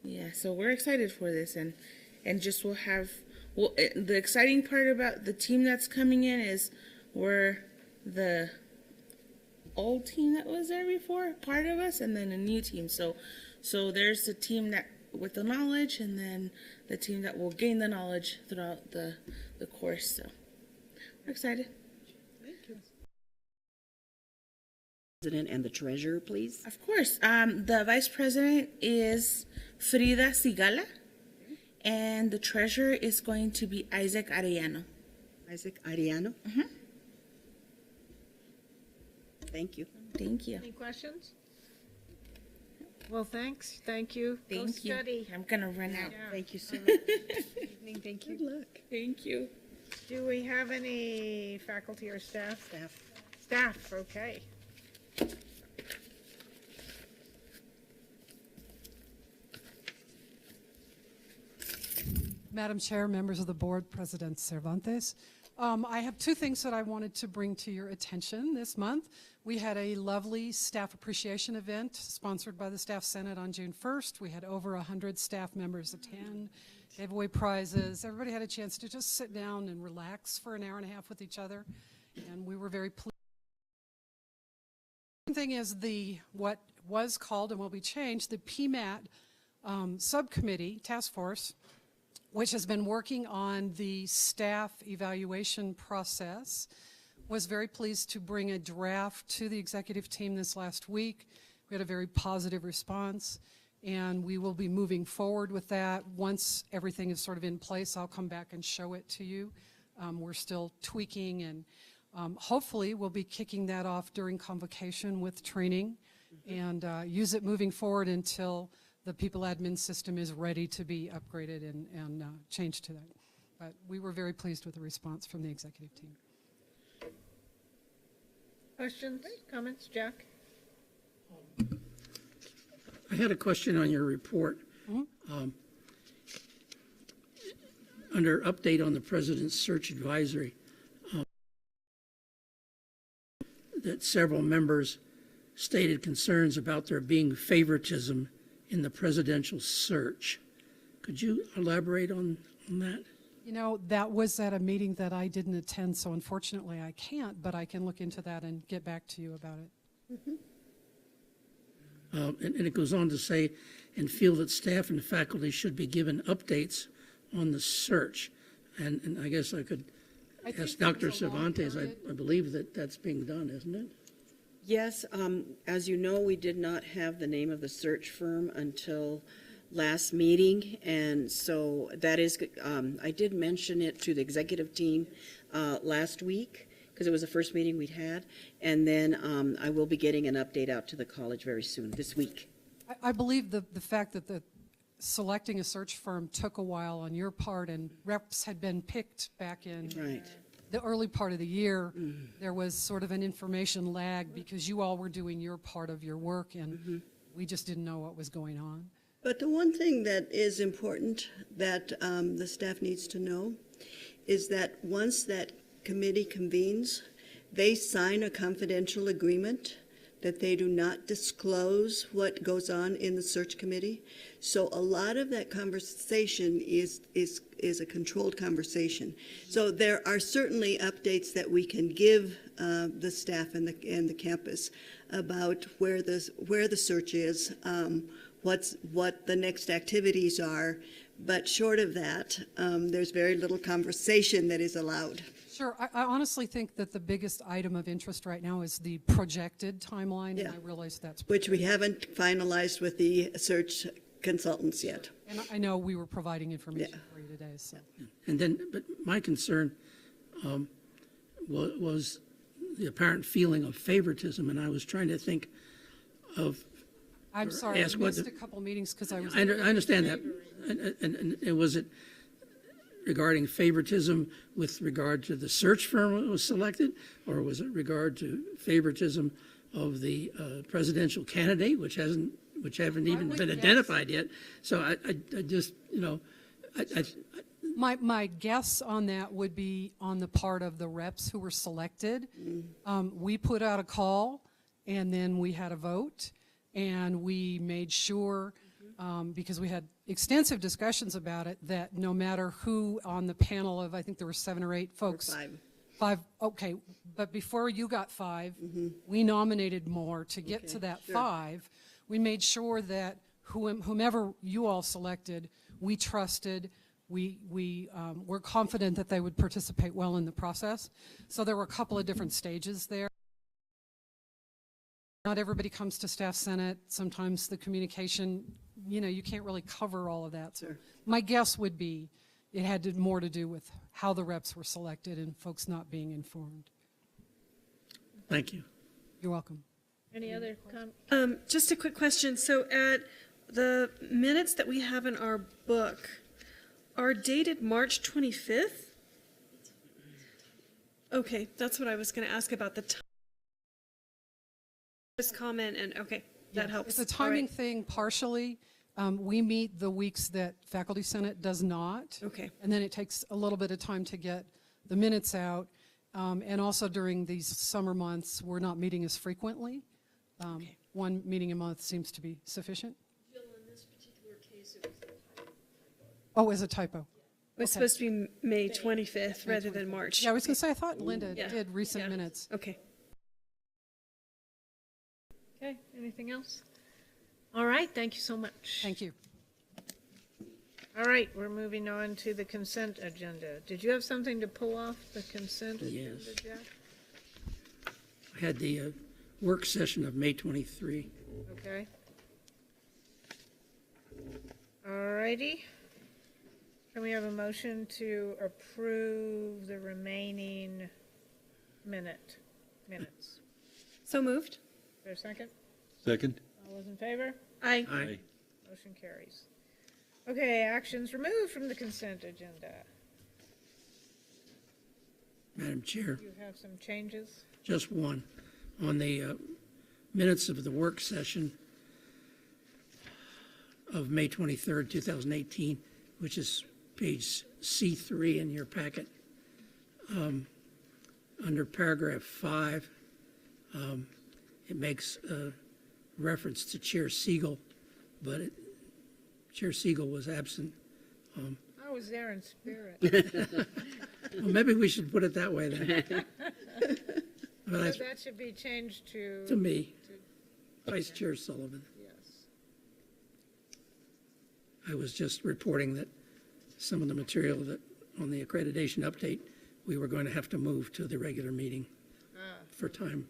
Yeah, so we're excited for this, and just we'll have. Well, the exciting part about the team that's coming in is we're the old team that was there before, part of us, and then a new team. So there's the team that with the knowledge, and then the team that will gain the knowledge throughout the course. So we're excited. President and the treasurer, please. Of course. The vice president is Frida Sigala, and the treasurer is going to be Isaac Arellano. Isaac Ariano? Thank you. Thank you. Any questions? Well, thanks. Thank you. Go Thank you. study. I'm going to run out. Thank you so much. Thank you. Good luck. Thank you. Do we have any faculty or staff? Staff, okay. Madam Chair, members of the board, President Cervantes. I have two things that I wanted to bring to your attention this month. We had a lovely staff appreciation event sponsored by the Staff Senate on June 1st. We had over 100 staff members attend, gave away prizes. Everybody had a chance to just sit down and relax for an hour and a half with each other, and we were very pleased. The thing is what was called and will be changed, the PMAT subcommittee, task force, which has been working on the staff evaluation process, was very pleased to bring a draft to the executive team this last week. We had a very positive response, and we will be moving forward with that. Once everything is sort of in place, I'll come back and show it to you. We're still tweaking, and hopefully we'll be kicking that off during convocation with training and use it moving forward until the people admin system is ready to be upgraded and changed to that. But we were very pleased with the response from the executive team. Questions, comments, Jack? I had a question on your report. Under update on the President's Search Advisory, that several members stated concerns about there being favoritism in the presidential search. Could you elaborate on that? You know, that was at a meeting that I didn't attend, so unfortunately I can't, but I can look into that and get back to you about it. And it goes on to say, and feel that staff and faculty should be given updates on the search. And I guess I could ask Dr. Cervantes, I believe that that's being done, isn't it? Yes, as you know, we did not have the name of the search firm until last meeting, and so that is, I did mention it to the executive team last week, because it was the first meeting we'd had, and then I will be getting an update out to the college very soon, this week. I believe the fact that the selecting a search firm took a while on your part, and reps had been picked back in the early part of the year. There was sort of an information lag because you all were doing your part of your work, and we just didn't know what was going on. But the one thing that is important that the staff needs to know is that once that committee convenes, they sign a confidential agreement that they do not disclose what goes on in the search committee. So a lot of that conversation is a controlled conversation. So there are certainly updates that we can give the staff and the campus about where the search is, what the next activities are, but short of that, there's very little conversation that is allowed. Sure. I honestly think that the biggest item of interest right now is the projected timeline, and I realize that's... Which we haven't finalized with the search consultants yet. And I know we were providing information for you today, so... And then, but my concern was the apparent feeling of favoritism, and I was trying to think of... I'm sorry, I missed a couple meetings because I was... I understand that. And was it regarding favoritism with regard to the search firm that was selected, or was it regard to favoritism of the presidential candidate, which haven't even been identified yet? So I just, you know, My guess on that would be on the part of the reps who were selected. We put out a call, and then we had a vote, and we made sure, because we had extensive discussions about it, that no matter who on the panel of, I think there were 7 or 8 folks. Five, okay, but before you got 5, we nominated more to get to that 5. We made sure that whomever you all selected, we trusted, we were confident that they would participate well in the process. So there were a couple of different stages there. Not everybody comes to Staff Senate. Sometimes the communication, you can't really cover all of that. So my guess would be it had more to do with how the reps were selected and folks not being informed. Thank you. You're welcome. Any other comments? Just a quick question. So at the minutes that we have in our book are dated March 25th? Okay, that's what I was going to ask about the time. This comment and okay, that helps. It's a timing thing partially. We meet the weeks that Faculty Senate does not. Okay. And then it takes a little bit of time to get the minutes out. And also during these summer months, we're not meeting as frequently. Okay. One meeting a month seems to be sufficient. Jill, in this particular case, it was a typo. Oh, as a typo. It was supposed to be May 25th rather than March. Yeah, I was going to say, I thought Linda did recent minutes. Okay. Okay, anything else? All right, thank you so much. Thank you. All right, we're moving on to the consent agenda. Did you have something to pull off the consent agenda, Jeff? I had the work session of May 23. Okay. All righty. Can we have a motion to approve the remaining minutes? So moved. Is there a second? Second? All those in favor? Aye. Aye. Motion carries. Okay, actions removed from the consent agenda. Madam Chair, You have some changes? just one. On the minutes of the work session of May 23rd, 2018, which is page C3 in your packet, under paragraph 5, it makes a reference to Chair Siegel, but Chair Siegel was absent. I was there in spirit. Well, maybe we should put it that way then. But So that should be changed to... to me, Vice Chair Sullivan. Yes. I was just reporting that some of the material that on the accreditation update, we were going to have to move to the regular meeting for time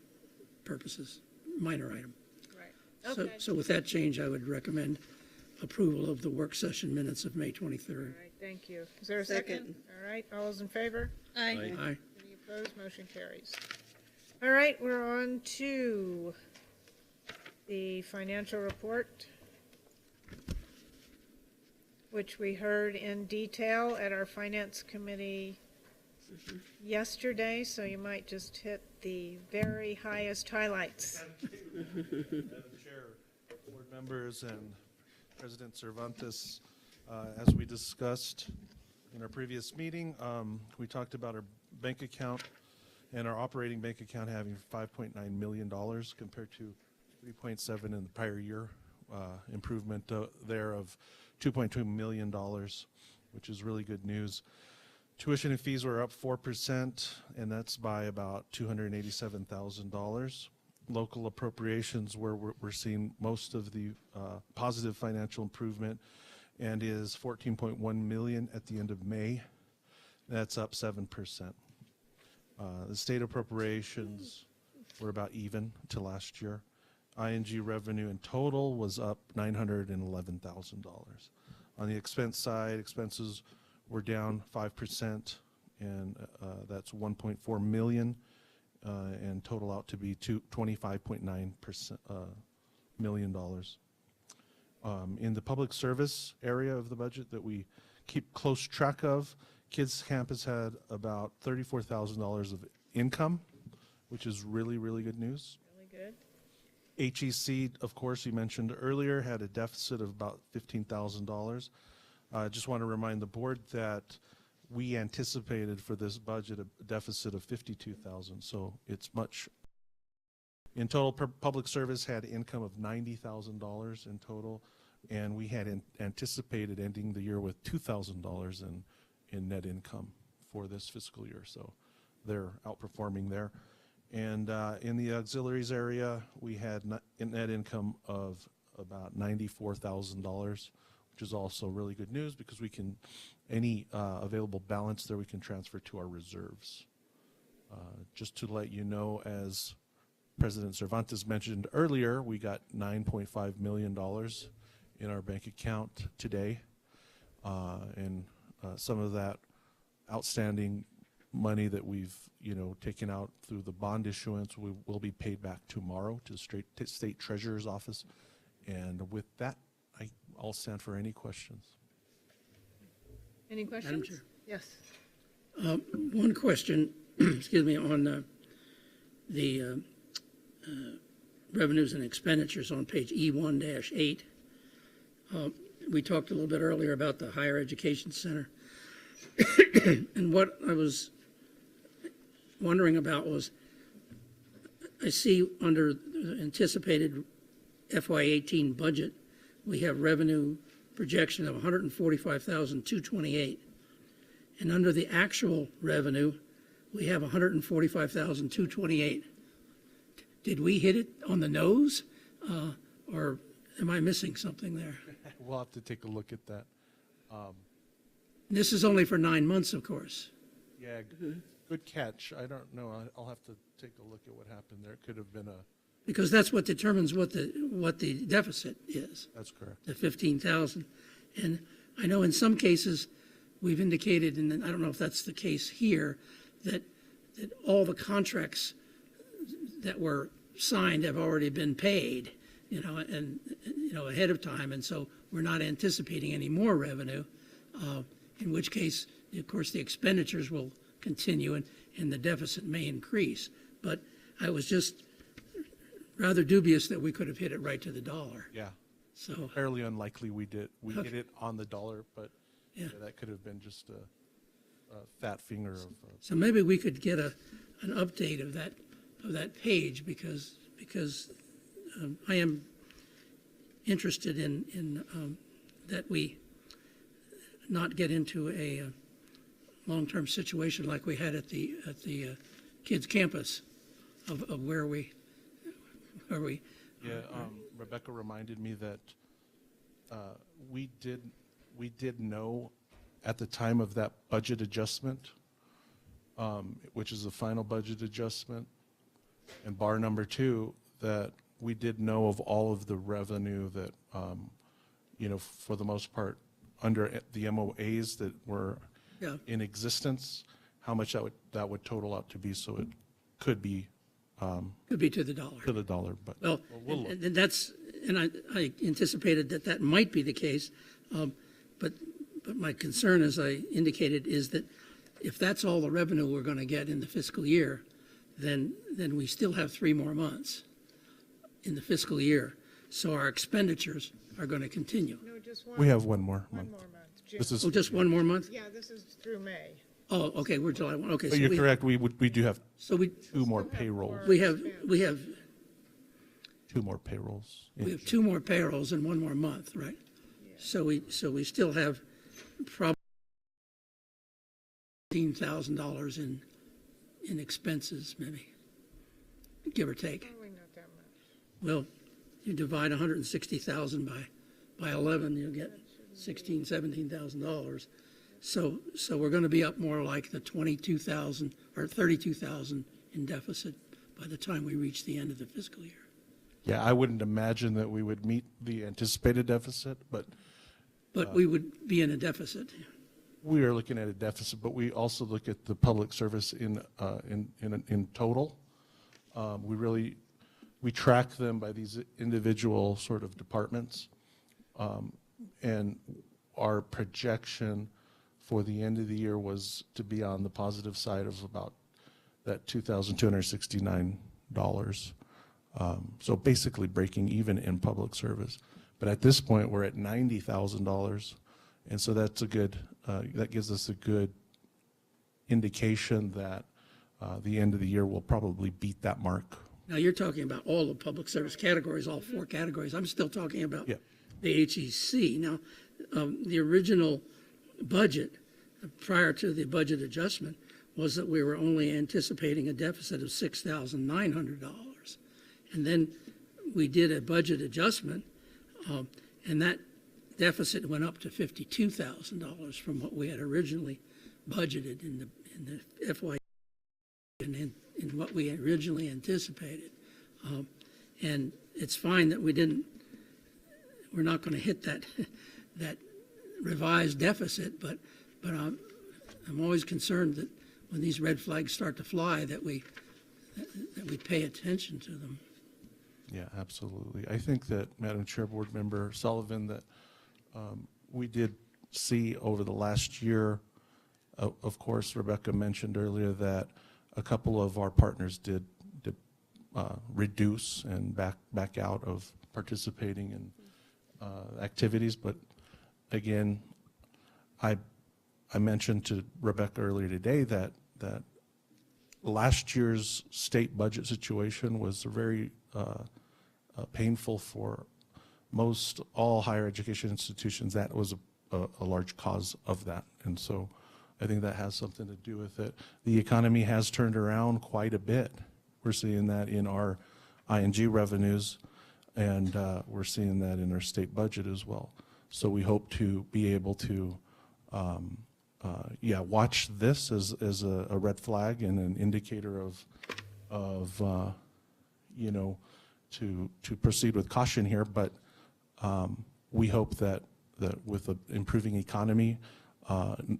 purposes, minor item. Right. So, Okay. so with that change, I would recommend approval of the work session minutes of May 23rd. All right, thank you. Is there a second? All right, all those in favor? Aye. Aye. Any opposed? Motion carries. All right, we're on to the financial report, which we heard in detail at our Finance Committee yesterday, so you might just hit the very highest highlights. Madam Chair, board members, and President Cervantes, as we discussed in our previous meeting, we talked about our bank account and our operating bank account having $5.9 million compared to 3.7 in the prior year, improvement there of $2.2 million, which is really good news. Tuition and fees were up 4%, and that's by about $287,000. Local appropriations, where we're seeing most of the positive financial improvement, and is 14.1 million at the end of May. That's up 7%. The state appropriations were about even to last year. ING revenue in total was up $911,000. On the expense side, expenses were down 5%, and that's 1.4 million, and total out to be $25.9 million. In the public service area of the budget that we keep close track of, Kids Campus had about $34,000 of income, which is really, really good news. Really good. HEC, of course, you mentioned earlier, had a deficit of about $15,000. I just want to remind the board that we anticipated for this budget a deficit of $52,000, so it's much. In total, public service had income of $90,000 in total, and we had anticipated ending the year with $2,000 in net income for this fiscal year, so they're outperforming there. And in the auxiliaries area, we had net income of about $94,000, which is also really good news because we can, any available balance there we can transfer to our reserves. Just to let you know, as President Cervantes mentioned earlier, we got $9.5 million in our bank account today. And some of that outstanding money that we've, taken out through the bond issuance will be paid back tomorrow to the State Treasurer's Office. And with that, I'll stand for any questions. Any questions? Madam Chair. Yes. One question, excuse me, on the revenues and expenditures on page E1-8. We talked a little bit earlier about the Higher Education Center. And what I was wondering about was, I see under the anticipated FY18 budget, we have revenue projection of $145,228. And under the actual revenue, we have $145,228. Did we hit it on the nose, or am I missing something there? We'll have to take a look at that. This is only for 9 months, of course. Yeah, good catch. I don't know. I'll have to take a look at what happened there. It could have been Because that's what determines what the deficit is. That's correct. The 15,000. And I know in some cases we've indicated, and I don't know if that's the case here, that all the contracts that were signed have already been paid, ahead of time, and so we're not anticipating any more revenue. In which case, of course, the expenditures will continue and the deficit may increase. But I was just rather dubious that we could have hit it right to the dollar. Yeah. So fairly unlikely we hit Okay. it on the dollar, but Yeah. that could have been just a fat finger of. So maybe we could get an update of that page because I am interested in that we not get into a long-term situation like we had at the kids' campus of where we. Yeah, Rebecca reminded me that we did know at the time of that budget adjustment, which is the final budget adjustment, and bar number 2, that we did know of all of the revenue that, for the most part, under the MOAs that were Yeah. in existence, how much that would total out to be. So it could be. Could be to the dollar. To the dollar, but Well, we'll look. and I anticipated that might be the case, but my concern, as I indicated, is that if that's all the revenue we're going to get in the fiscal year, then we still have 3 more months in the fiscal year, so our expenditures are going to continue. No, just one. We have one more month. June. This is just one more month? Yeah, this is through May. Oh, okay, we're July 1. Okay, But so you're correct. We do have So we 2 more payrolls. we have 2 more payrolls. We have 2 more payrolls and 1 more month, right? So we still have probably $15,000 in expenses, maybe, give or take. Probably not that much. Well, you divide 160,000 by 11, you'll get $17,000. So we're going to be up more like the 22,000 or 32,000 in deficit by the time we reach the end of the fiscal year. Yeah, I wouldn't imagine that we would meet the anticipated deficit, but we would be in a deficit. we are looking at a deficit, but we also look at the public service in total. We track them by these individual sort of departments, and our projection for the end of the year was to be on the positive side of about that $2,269. So basically breaking even in public service. But at this point, we're at $90,000, and so that's a good. That gives us a good indication that the end of the year will probably beat that mark. Now, you're talking about all the public service categories, all 4 categories. I'm still talking about the HEC. Now, the original budget, prior to the budget adjustment, was that we were only anticipating a deficit of $6,900. And then we did a budget adjustment, and that deficit went up to $52,000 from what we had originally budgeted in the FY and in what we originally anticipated. And it's fine that we're not going to hit that revised deficit, but I'm always concerned that when these red flags start to fly, that we pay attention to them. Yeah, absolutely. I think that, Madam Chair, Board Member Sullivan, that we did see over the last year, of course, Rebecca mentioned earlier that a couple of our partners did reduce and back out of participating in activities. But again, I mentioned to Rebecca earlier today that last year's state budget situation was very painful for most all higher education institutions. That was a large cause of that. And so I think that has something to do with it. The economy has turned around quite a bit. We're seeing that in our ING revenues, and we're seeing that in our state budget as well. So we hope to be able to watch this as a red flag and an indicator of to proceed with caution here. But we hope that with an improving economy,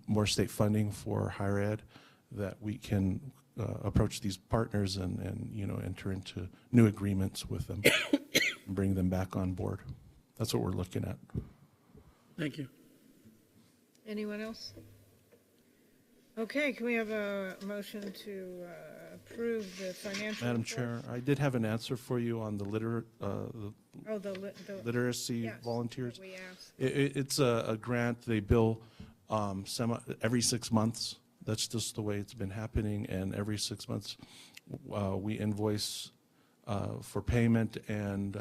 more state funding for higher ed, that we can approach these partners and enter into new agreements with them and bring them back on board. That's what we're looking at. Thank you. Anyone else? Okay, can we have a motion to approve the financial Madam report? Chair, I did have an answer for you on the literacy yes, volunteers. that we asked. It's a grant. They bill every 6 months. That's just the way it's been happening. And every 6 months, we invoice for payment, and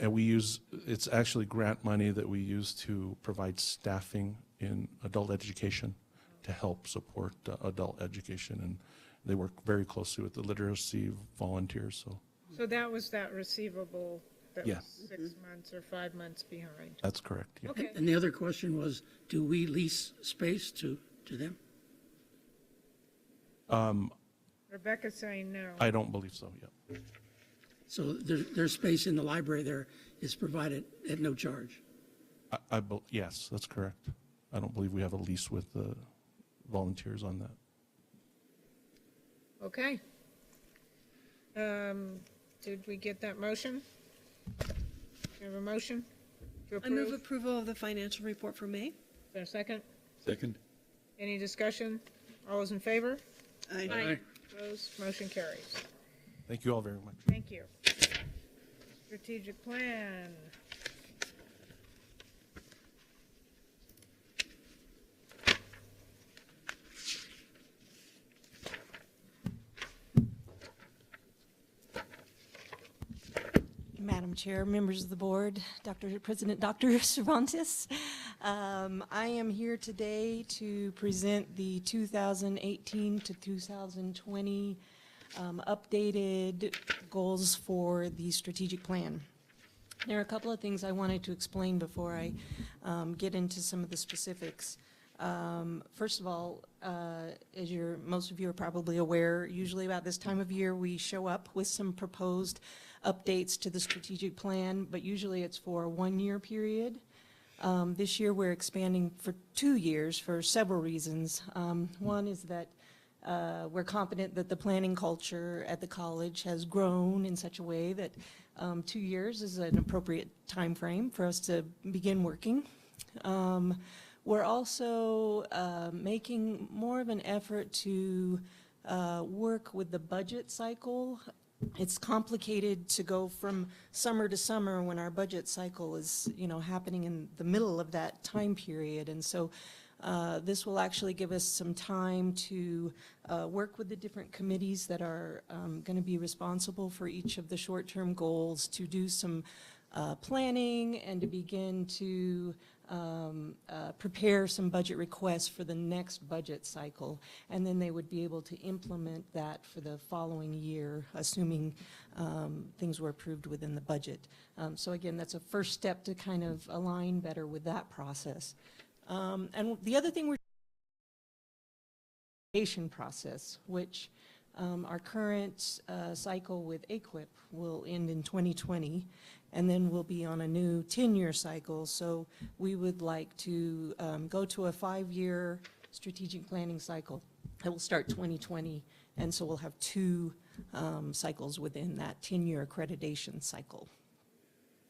we use, it's actually grant money that we use to provide staffing in adult education to help support adult education. And they work very closely with the literacy volunteers. So that was that receivable that Yeah. was 6 months or 5 months behind. That's correct. Yeah. Okay. And the other question was, do we lease space to them? Rebecca's saying no. I don't believe so, yeah. So there's space in the library there is provided at no charge? Yes, that's correct. I don't believe we have a lease with the volunteers on that. Okay. Did we get that motion? Do you have a motion to I approve? move approval of the financial report for May. Is there a second? Second. Any discussion? All those in favor? Aye. Aye. Opposed? Motion carries. Thank you all very much. Thank you. Strategic plan. Madam Chair, members of the board, President Dr. Cervantes. I am here today to present the 2018 to 2020 updated goals for the strategic plan. There are a couple of things I wanted to explain before I get into some of the specifics. First of all, as most of you are probably aware, usually about this time of year we show up with some proposed updates to the strategic plan, but usually it's for a 1-year period. This year we're expanding for 2 years for several reasons. One is that we're confident that the planning culture at the college has grown in such a way that 2 years is an appropriate time frame for us to begin working. We're also making more of an effort to work with the budget cycle. It's complicated to go from summer to summer when our budget cycle is, happening in the middle of that time period. And so this will actually give us some time to work with the different committees that are going to be responsible for each of the short-term goals, to do some planning and to begin to prepare some budget requests for the next budget cycle, and then they would be able to implement that for the following year, assuming things were approved within the budget. So again, that's a first step to kind of align better with that process. And the other thing we're process, which Our current cycle with AQUIP will end in 2020, and then we'll be on a new 10-year cycle. So we would like to go to a 5-year strategic planning cycle. It will start 2020, and so we'll have 2 cycles within that 10-year accreditation cycle.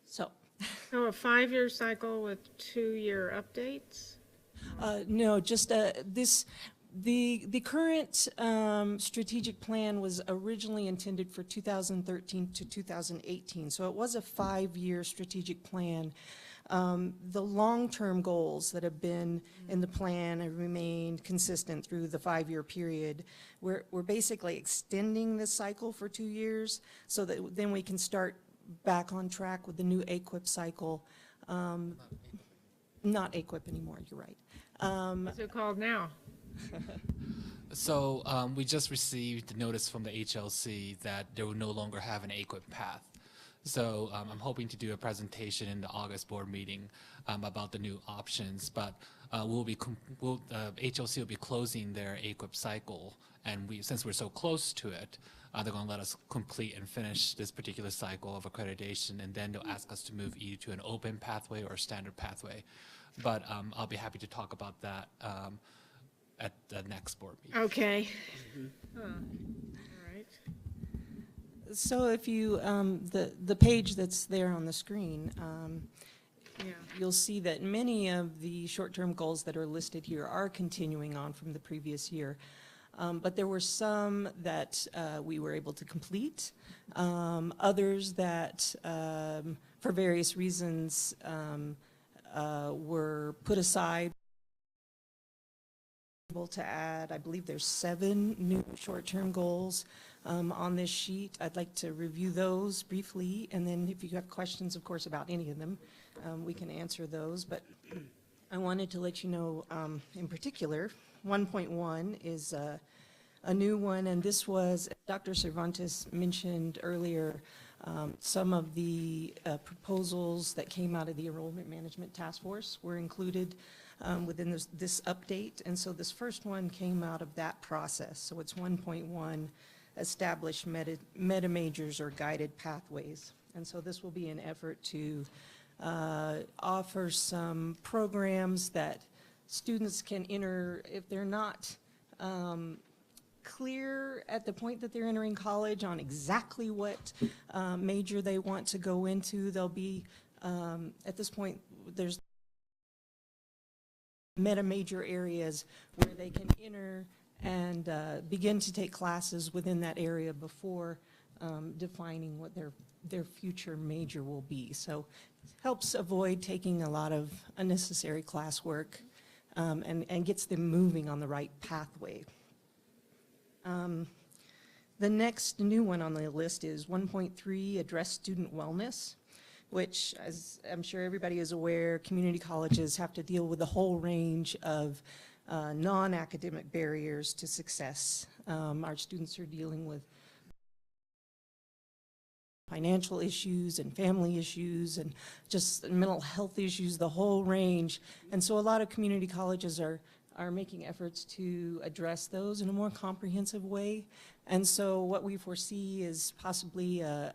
So So a 5-year cycle with 2-year updates? No, just the current strategic plan was originally intended for 2013 to 2018, so it was a 5-year strategic plan. The long-term goals that have been in the plan have remained consistent through the 5-year period. We're basically extending this cycle for 2 years so that then we can start back on track with the new AQUIP cycle. Not AQUIP anymore, you're right. What's it called now? So we just received the notice from the HLC that they will no longer have an AQUIP path. So I'm hoping to do a presentation in the August board meeting about the new options, but HLC will be closing their AQUIP cycle, and since we're so close to it, they're going to let us complete and finish this particular cycle of accreditation, and then they'll ask us to move either to an open pathway or a standard pathway. But I'll be happy to talk about that at the next board meeting. Okay. All right. So if you, the page that's there on the screen, you'll see that many of the short-term goals that are listed here are continuing on from the previous year. But there were some that we were able to complete, others that for various reasons were put aside. Able to add, I believe there's 7 new short-term goals on this sheet. I'd like to review those briefly, and then if you have questions, of course, about any of them, we can answer those. But I wanted to let you know, in particular, 1.1 is a new one, and this was, Dr. Cervantes mentioned earlier, some of the proposals that came out of the Enrollment Management Task Force were included within this update, and so this first one came out of that process. So it's 1.1, establish meta majors or guided pathways, and so this will be an effort to offer some programs that students can enter if they're not clear at the point that they're entering college on exactly what major they want to go into. They'll be, at this point, there's meta major areas where they can enter and begin to take classes within that area before defining what their future major will be. So it helps avoid taking a lot of unnecessary classwork and gets them moving on the right pathway. The next new one on the list is 1.3, address student wellness, which, as I'm sure everybody is aware, community colleges have to deal with a whole range of non-academic barriers to success. Our students are dealing with financial issues and family issues and just mental health issues, the whole range. And so a lot of community colleges are making efforts to address those in a more comprehensive way. And so what we foresee is possibly a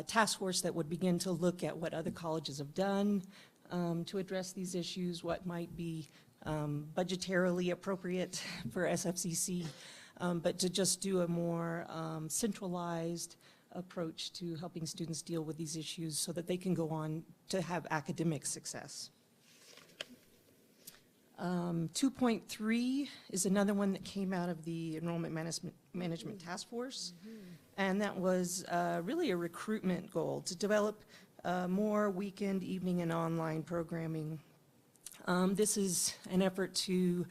task force that would begin to look at what other colleges have done to address these issues, what might be budgetarily appropriate for SFCC, but to just do a more centralized approach to helping students deal with these issues so that they can go on to have academic success. 2.3 is another one that came out of the Enrollment Management Task Force, and that was really a recruitment goal to develop more weekend, evening, and online programming. This is an effort to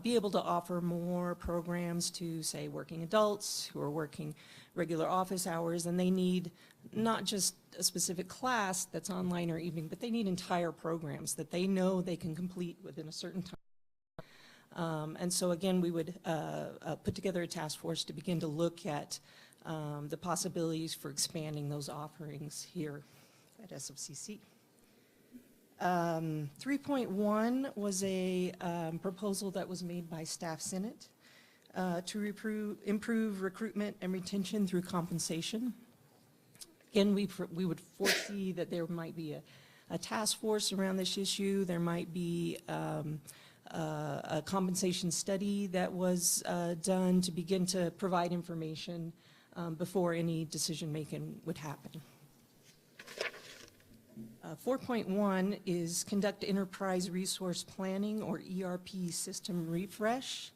be able to offer more programs to, say, working adults who are working regular office hours, and they need not just a specific class that's online or evening, but they need entire programs that they know they can complete within a certain time. And so again, we would put together a task force to begin to look at the possibilities for expanding those offerings here at SFCC. 3.1 was a proposal that was made by Staff Senate. to improve recruitment and retention through compensation. Again, we would foresee that there might be a task force around this issue. There might be a compensation study that was done to begin to provide information before any decision-making would happen. 4.1 is conduct enterprise resource planning, or ERP system refresh.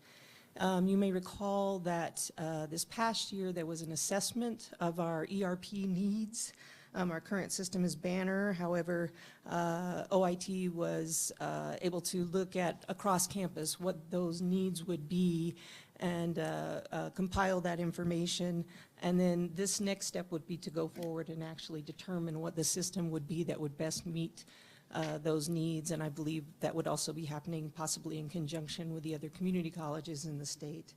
You may recall that this past year there was an assessment of our ERP needs. Our current system is Banner. However, OIT was able to look at across campus what those needs would be and compile that information. And then this next step would be to go forward and actually determine what the system would be that would best meet those needs. And I believe that would also be happening possibly in conjunction with the other community colleges in the state.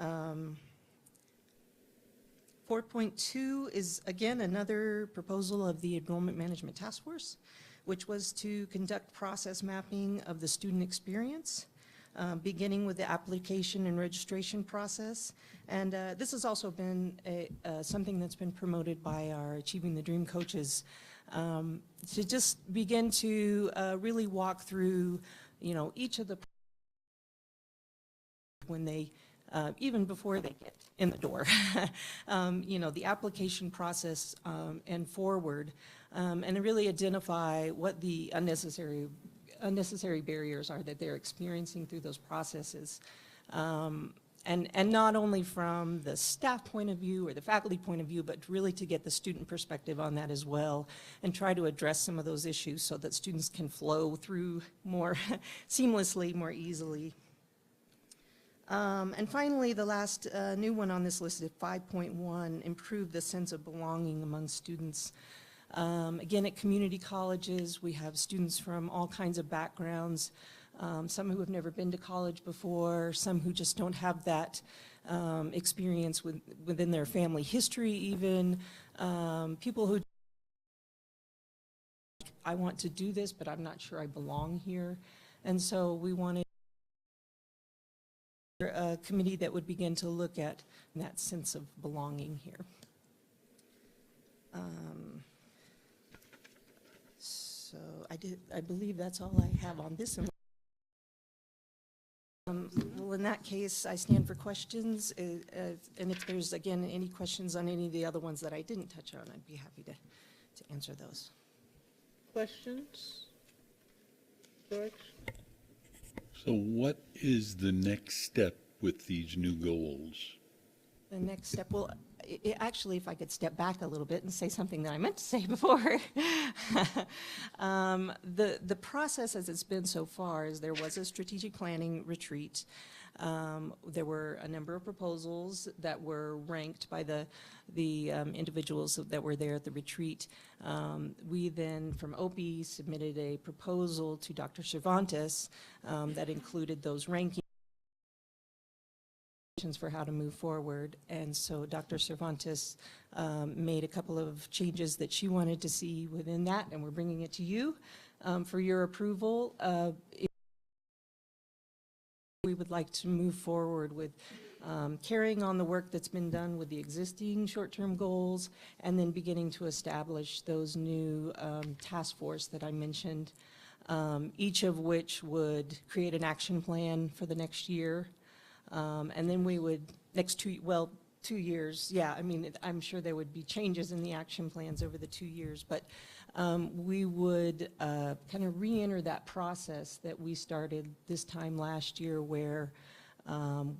4.2 is, again, another proposal of the Enrollment Management Task Force, which was to conduct process mapping of the student experience, beginning with the application and registration process. And this has also been something that's been promoted by our Achieving the Dream coaches, to just begin to really walk through, you know, each of the when they even before they get in the door, you know, the application process and forward, and really identify what the unnecessary barriers are that they're experiencing through those processes. And not only from the staff point of view or the faculty point of view, but really to get the student perspective on that as well, and try to address some of those issues so that students can flow through more seamlessly, more easily. And finally, the last new one on this list is 5.1, improve the sense of belonging among students. Again, at community colleges, we have students from all kinds of backgrounds, some who have never been to college before, some who just don't have that experience within their family history even, people who, I want to do this, but I'm not sure I belong here. And so we wanted a committee that would begin to look at that sense of belonging here. So I believe that's all I have on this. Well, in that case, I stand for questions, and if there's, again, any questions on any of the other ones that I didn't touch on, I'd be happy to answer those. Questions? George? So what is the next step with these new goals? The next step, well, actually, if I could step back a little bit and say something that I meant to say before. The process as it's been so far is there was a strategic planning retreat. There were a number of proposals that were ranked by the individuals that were there at the retreat. We then, from OPI, submitted a proposal to Dr. Cervantes that included those rankings for how to move forward. And so Dr. Cervantes made a couple of changes that she wanted to see within that, and we're bringing it to you for your approval. We would like to move forward with carrying on the work that's been done with the existing short-term goals, and then beginning to establish those new task force that I mentioned, each of which would create an action plan for the next year. And then we would, 2 years, yeah, I mean, I'm sure there would be changes in the action plans over the 2 years, but we would kind of re-enter that process that we started this time last year, where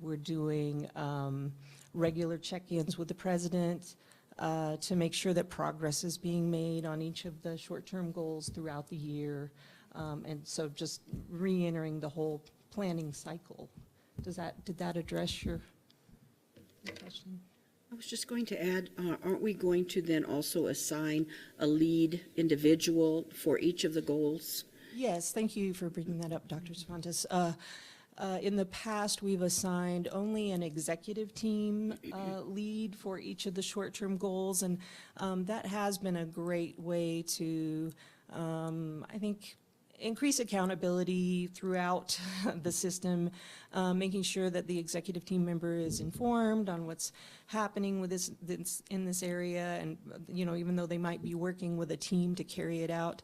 we're doing regular check-ins with the president to make sure that progress is being made on each of the short-term goals throughout the year. And so just re-entering the whole planning cycle. Did that address your question? I was just going to add, aren't we going to then also assign a lead individual for each of the goals? Yes, thank you for bringing that up, Dr. Cervantes. In the past, we've assigned only an executive team lead for each of the short-term goals, and that has been a great way to, I think, increase accountability throughout the system, making sure that the executive team member is informed on what's happening with this in this area, and even though they might be working with a team to carry it out.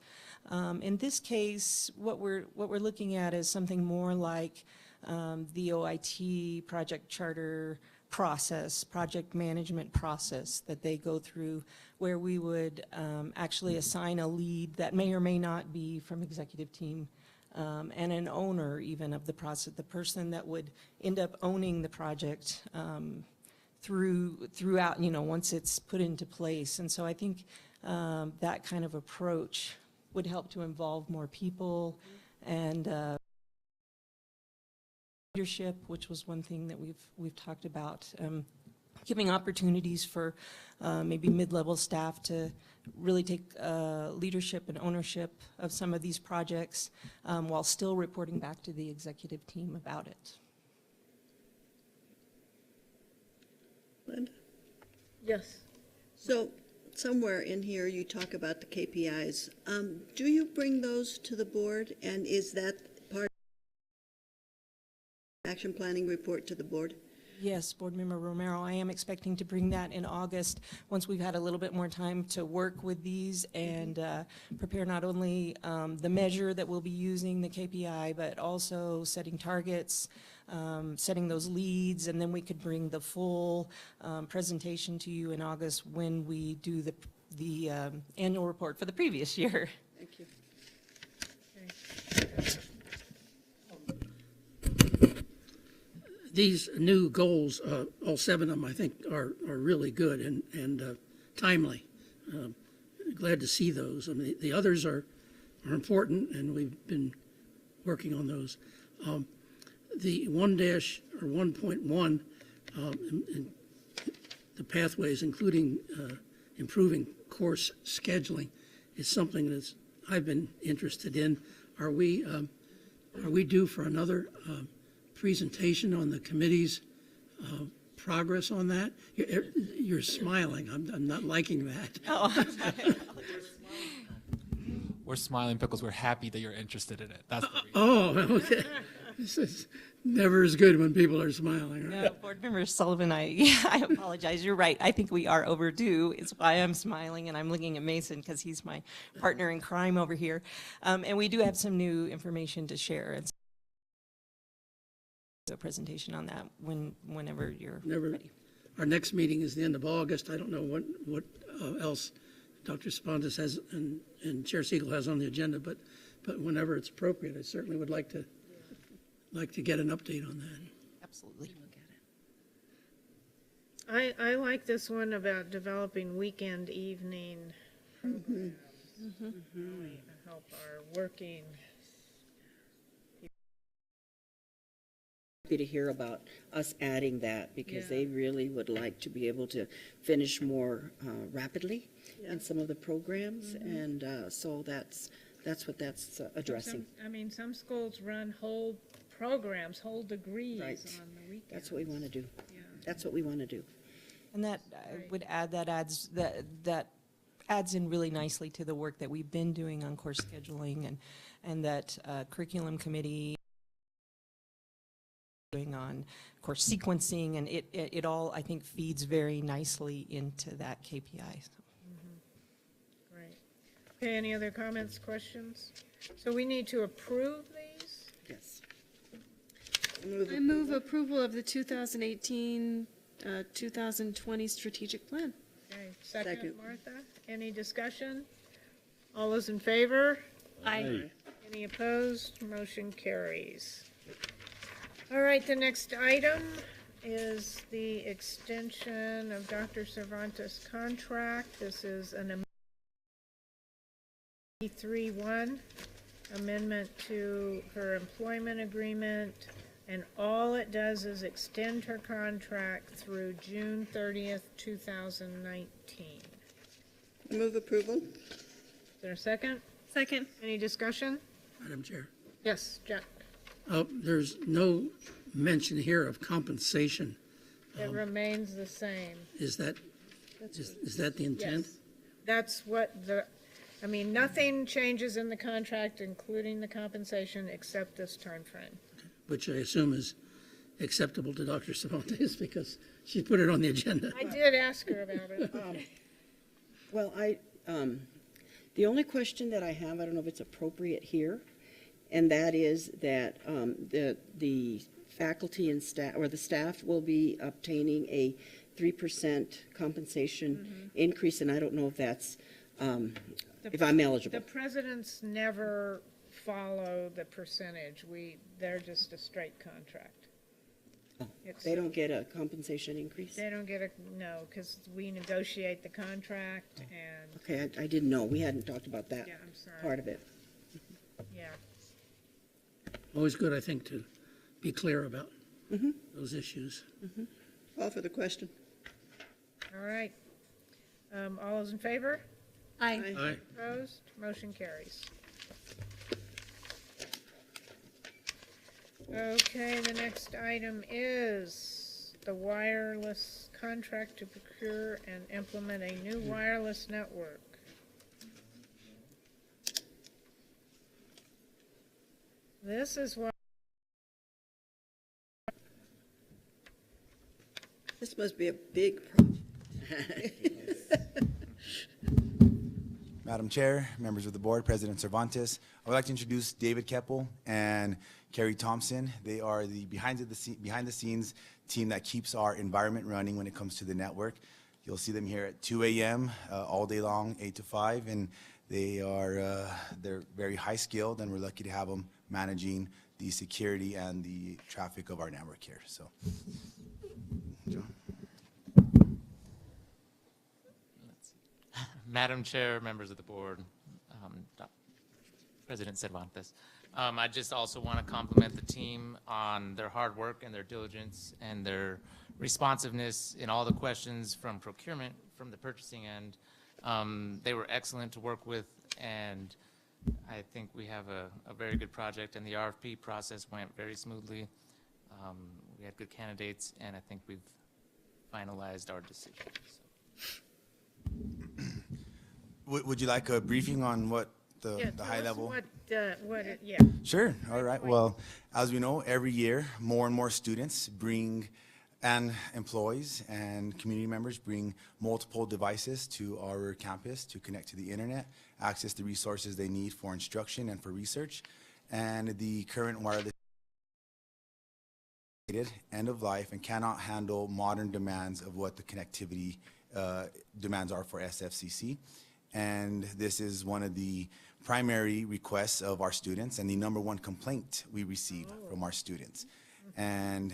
In this case, what we're looking at is something more like the OIT project charter process, project management process that they go through, where we would actually assign a lead that may or may not be from executive team, and an owner even of the process, the person that would end up owning the project throughout, once it's put into place. And so I think that kind of approach would help to involve more people, and leadership, which was one thing that we've talked about, giving opportunities for maybe mid-level staff to really take leadership and ownership of some of these projects, while still reporting back to the executive team about it. Linda? Yes. So somewhere in here you talk about the KPIs. Do you bring those to the board, and is that part of the action planning report to the board? Yes, Board Member Romero, I am expecting to bring that in August, once we've had a little bit more time to work with these and prepare not only the measure that we'll be using, the KPI, but also setting targets, setting those leads, and then we could bring the full presentation to you in August when we do the annual report for the previous year. Thank you. These new goals, all 7 of them, I think, are really good and timely. Glad to see those. I mean, the others are important, and we've been working on those. The 1-1.1, the pathways, including improving course scheduling, is something that I've been interested in. Are we due for another presentation on the committee's progress on that? You're smiling. I'm not liking that. Oh, We're smiling because we're happy that you're interested in it. That's the reason. Oh, okay. This is never as good when people are smiling. Right? No, Board Member Sullivan, I apologize. You're right. I think we are overdue. It's why I'm smiling, and I'm looking at Mason because he's my partner in crime over here. And we do have some new information to share. And a presentation on that whenever you're ready. Our next meeting is the end of August. I don't know what else Dr. Cervantes has and Chair Siegel has on the agenda, but whenever it's appropriate, I certainly would like to get an update on that. Absolutely. I like this one about developing weekend evening programs. Really help our working. Happy to hear about us adding that, because they really would like to be able to finish more rapidly in some of the programs, and so that's what that's addressing. Some schools run whole programs, whole degrees on the weekends. That's what we want to do. Yeah. That's what we want to do. And that I would add that adds in really nicely to the work that we've been doing on course scheduling, and that curriculum committee doing on course sequencing, and it all, I think, feeds very nicely into that KPI. Great. Okay, any other comments, questions? So we need to approve these? Yes. I move approval of the 2018-2020 strategic plan. Okay, second, Martha. Any discussion? All those in favor? Aye. Any opposed? Motion carries. All right, the next item is the extension of Dr. Cervantes' contract. This is an 3-1 amendment to her employment agreement, and all it does is extend her contract through June 30th, 2019. Move approval. Is there a second? Second. Any discussion? Madam Chair. Yes, Jack. There's no mention here of compensation. It remains the same. Is that the intent? Yes. That's what I mean, nothing changes in the contract, including the compensation, except this time frame. Which I assume is acceptable to Dr. Cervantes because she put it on the agenda. I did ask her about it. Well, the only question that I have, I don't know if it's appropriate here, and that is that the faculty and staff, or the staff will be obtaining a 3% compensation increase, and I don't know if that's, if I'm eligible. The presidents never follow the percentage. They're just a straight contract. They don't get a compensation increase? They don't get no, because we negotiate the contract and. Okay, I didn't know. We hadn't talked about that part of it. Yeah. Always good, I think, to be clear about those issues. Call for the question. All right. All those in favor? Aye. Aye. Opposed? Motion carries. Okay, the next item is the wireless contract to procure and implement a new wireless network. This is what. This must be a big project. Madam Chair, members of the board, President Cervantes, I would like to introduce David Keppel and Carrie Thompson. They are the behind the scenes team that keeps our environment running when it comes to the network. You'll see them here at 2 a.m. All day long, 8 to 5, and they're very high skilled, and we're lucky to have them managing the security and the traffic of our network here. So, John. Madam Chair, members of the board, President Cervantes. I just also want to compliment the team on their hard work and their diligence and their responsiveness in all the questions from procurement, from the purchasing end. They were excellent to work with, and I think we have a very good project, and the RFP process went very smoothly. We had good candidates, and I think we've finalized our decision. So. Would you like a briefing on what the high level? Yeah. Sure. All right. Well, as we know, every year more and more students and employees and community members bring multiple devices to our campus to connect to the internet, access the resources they need for instruction and for research. And the current wireless end of life and cannot handle modern demands of what the connectivity demands are for SFCC. And this is one of the primary requests of our students and the #1 complaint we receive from our students. And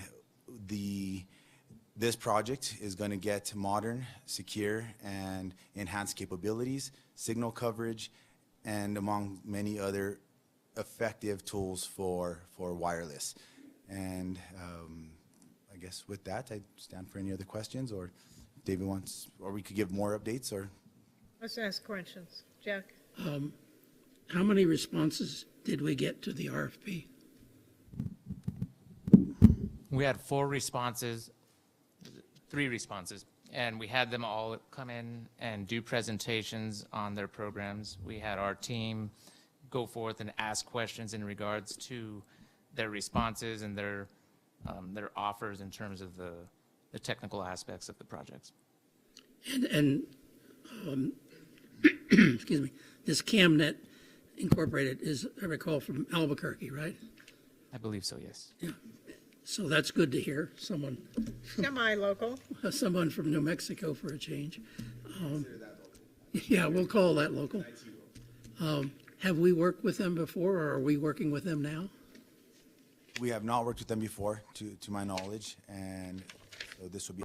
this project is going to get modern, secure, and enhanced capabilities, signal coverage, and among many other effective tools for wireless. And I guess with that, I stand for any other questions, or David wants, or we could give more updates, or. Let's ask questions. Jack? How many responses did we get to the RFP? We had 3 responses, and we had them all come in and do presentations on their programs. We had our team go forth and ask questions in regards to their responses and their offers in terms of the technical aspects of the projects. And excuse me, this CamNet Incorporated is, I recall, from Albuquerque, right? I believe so, yes. Yeah. So that's good to hear. Semi-local. Someone from New Mexico for a change. Yeah, we'll call that local. Have we worked with them before, or are we working with them now? We have not worked with them before, to my knowledge, and so this will be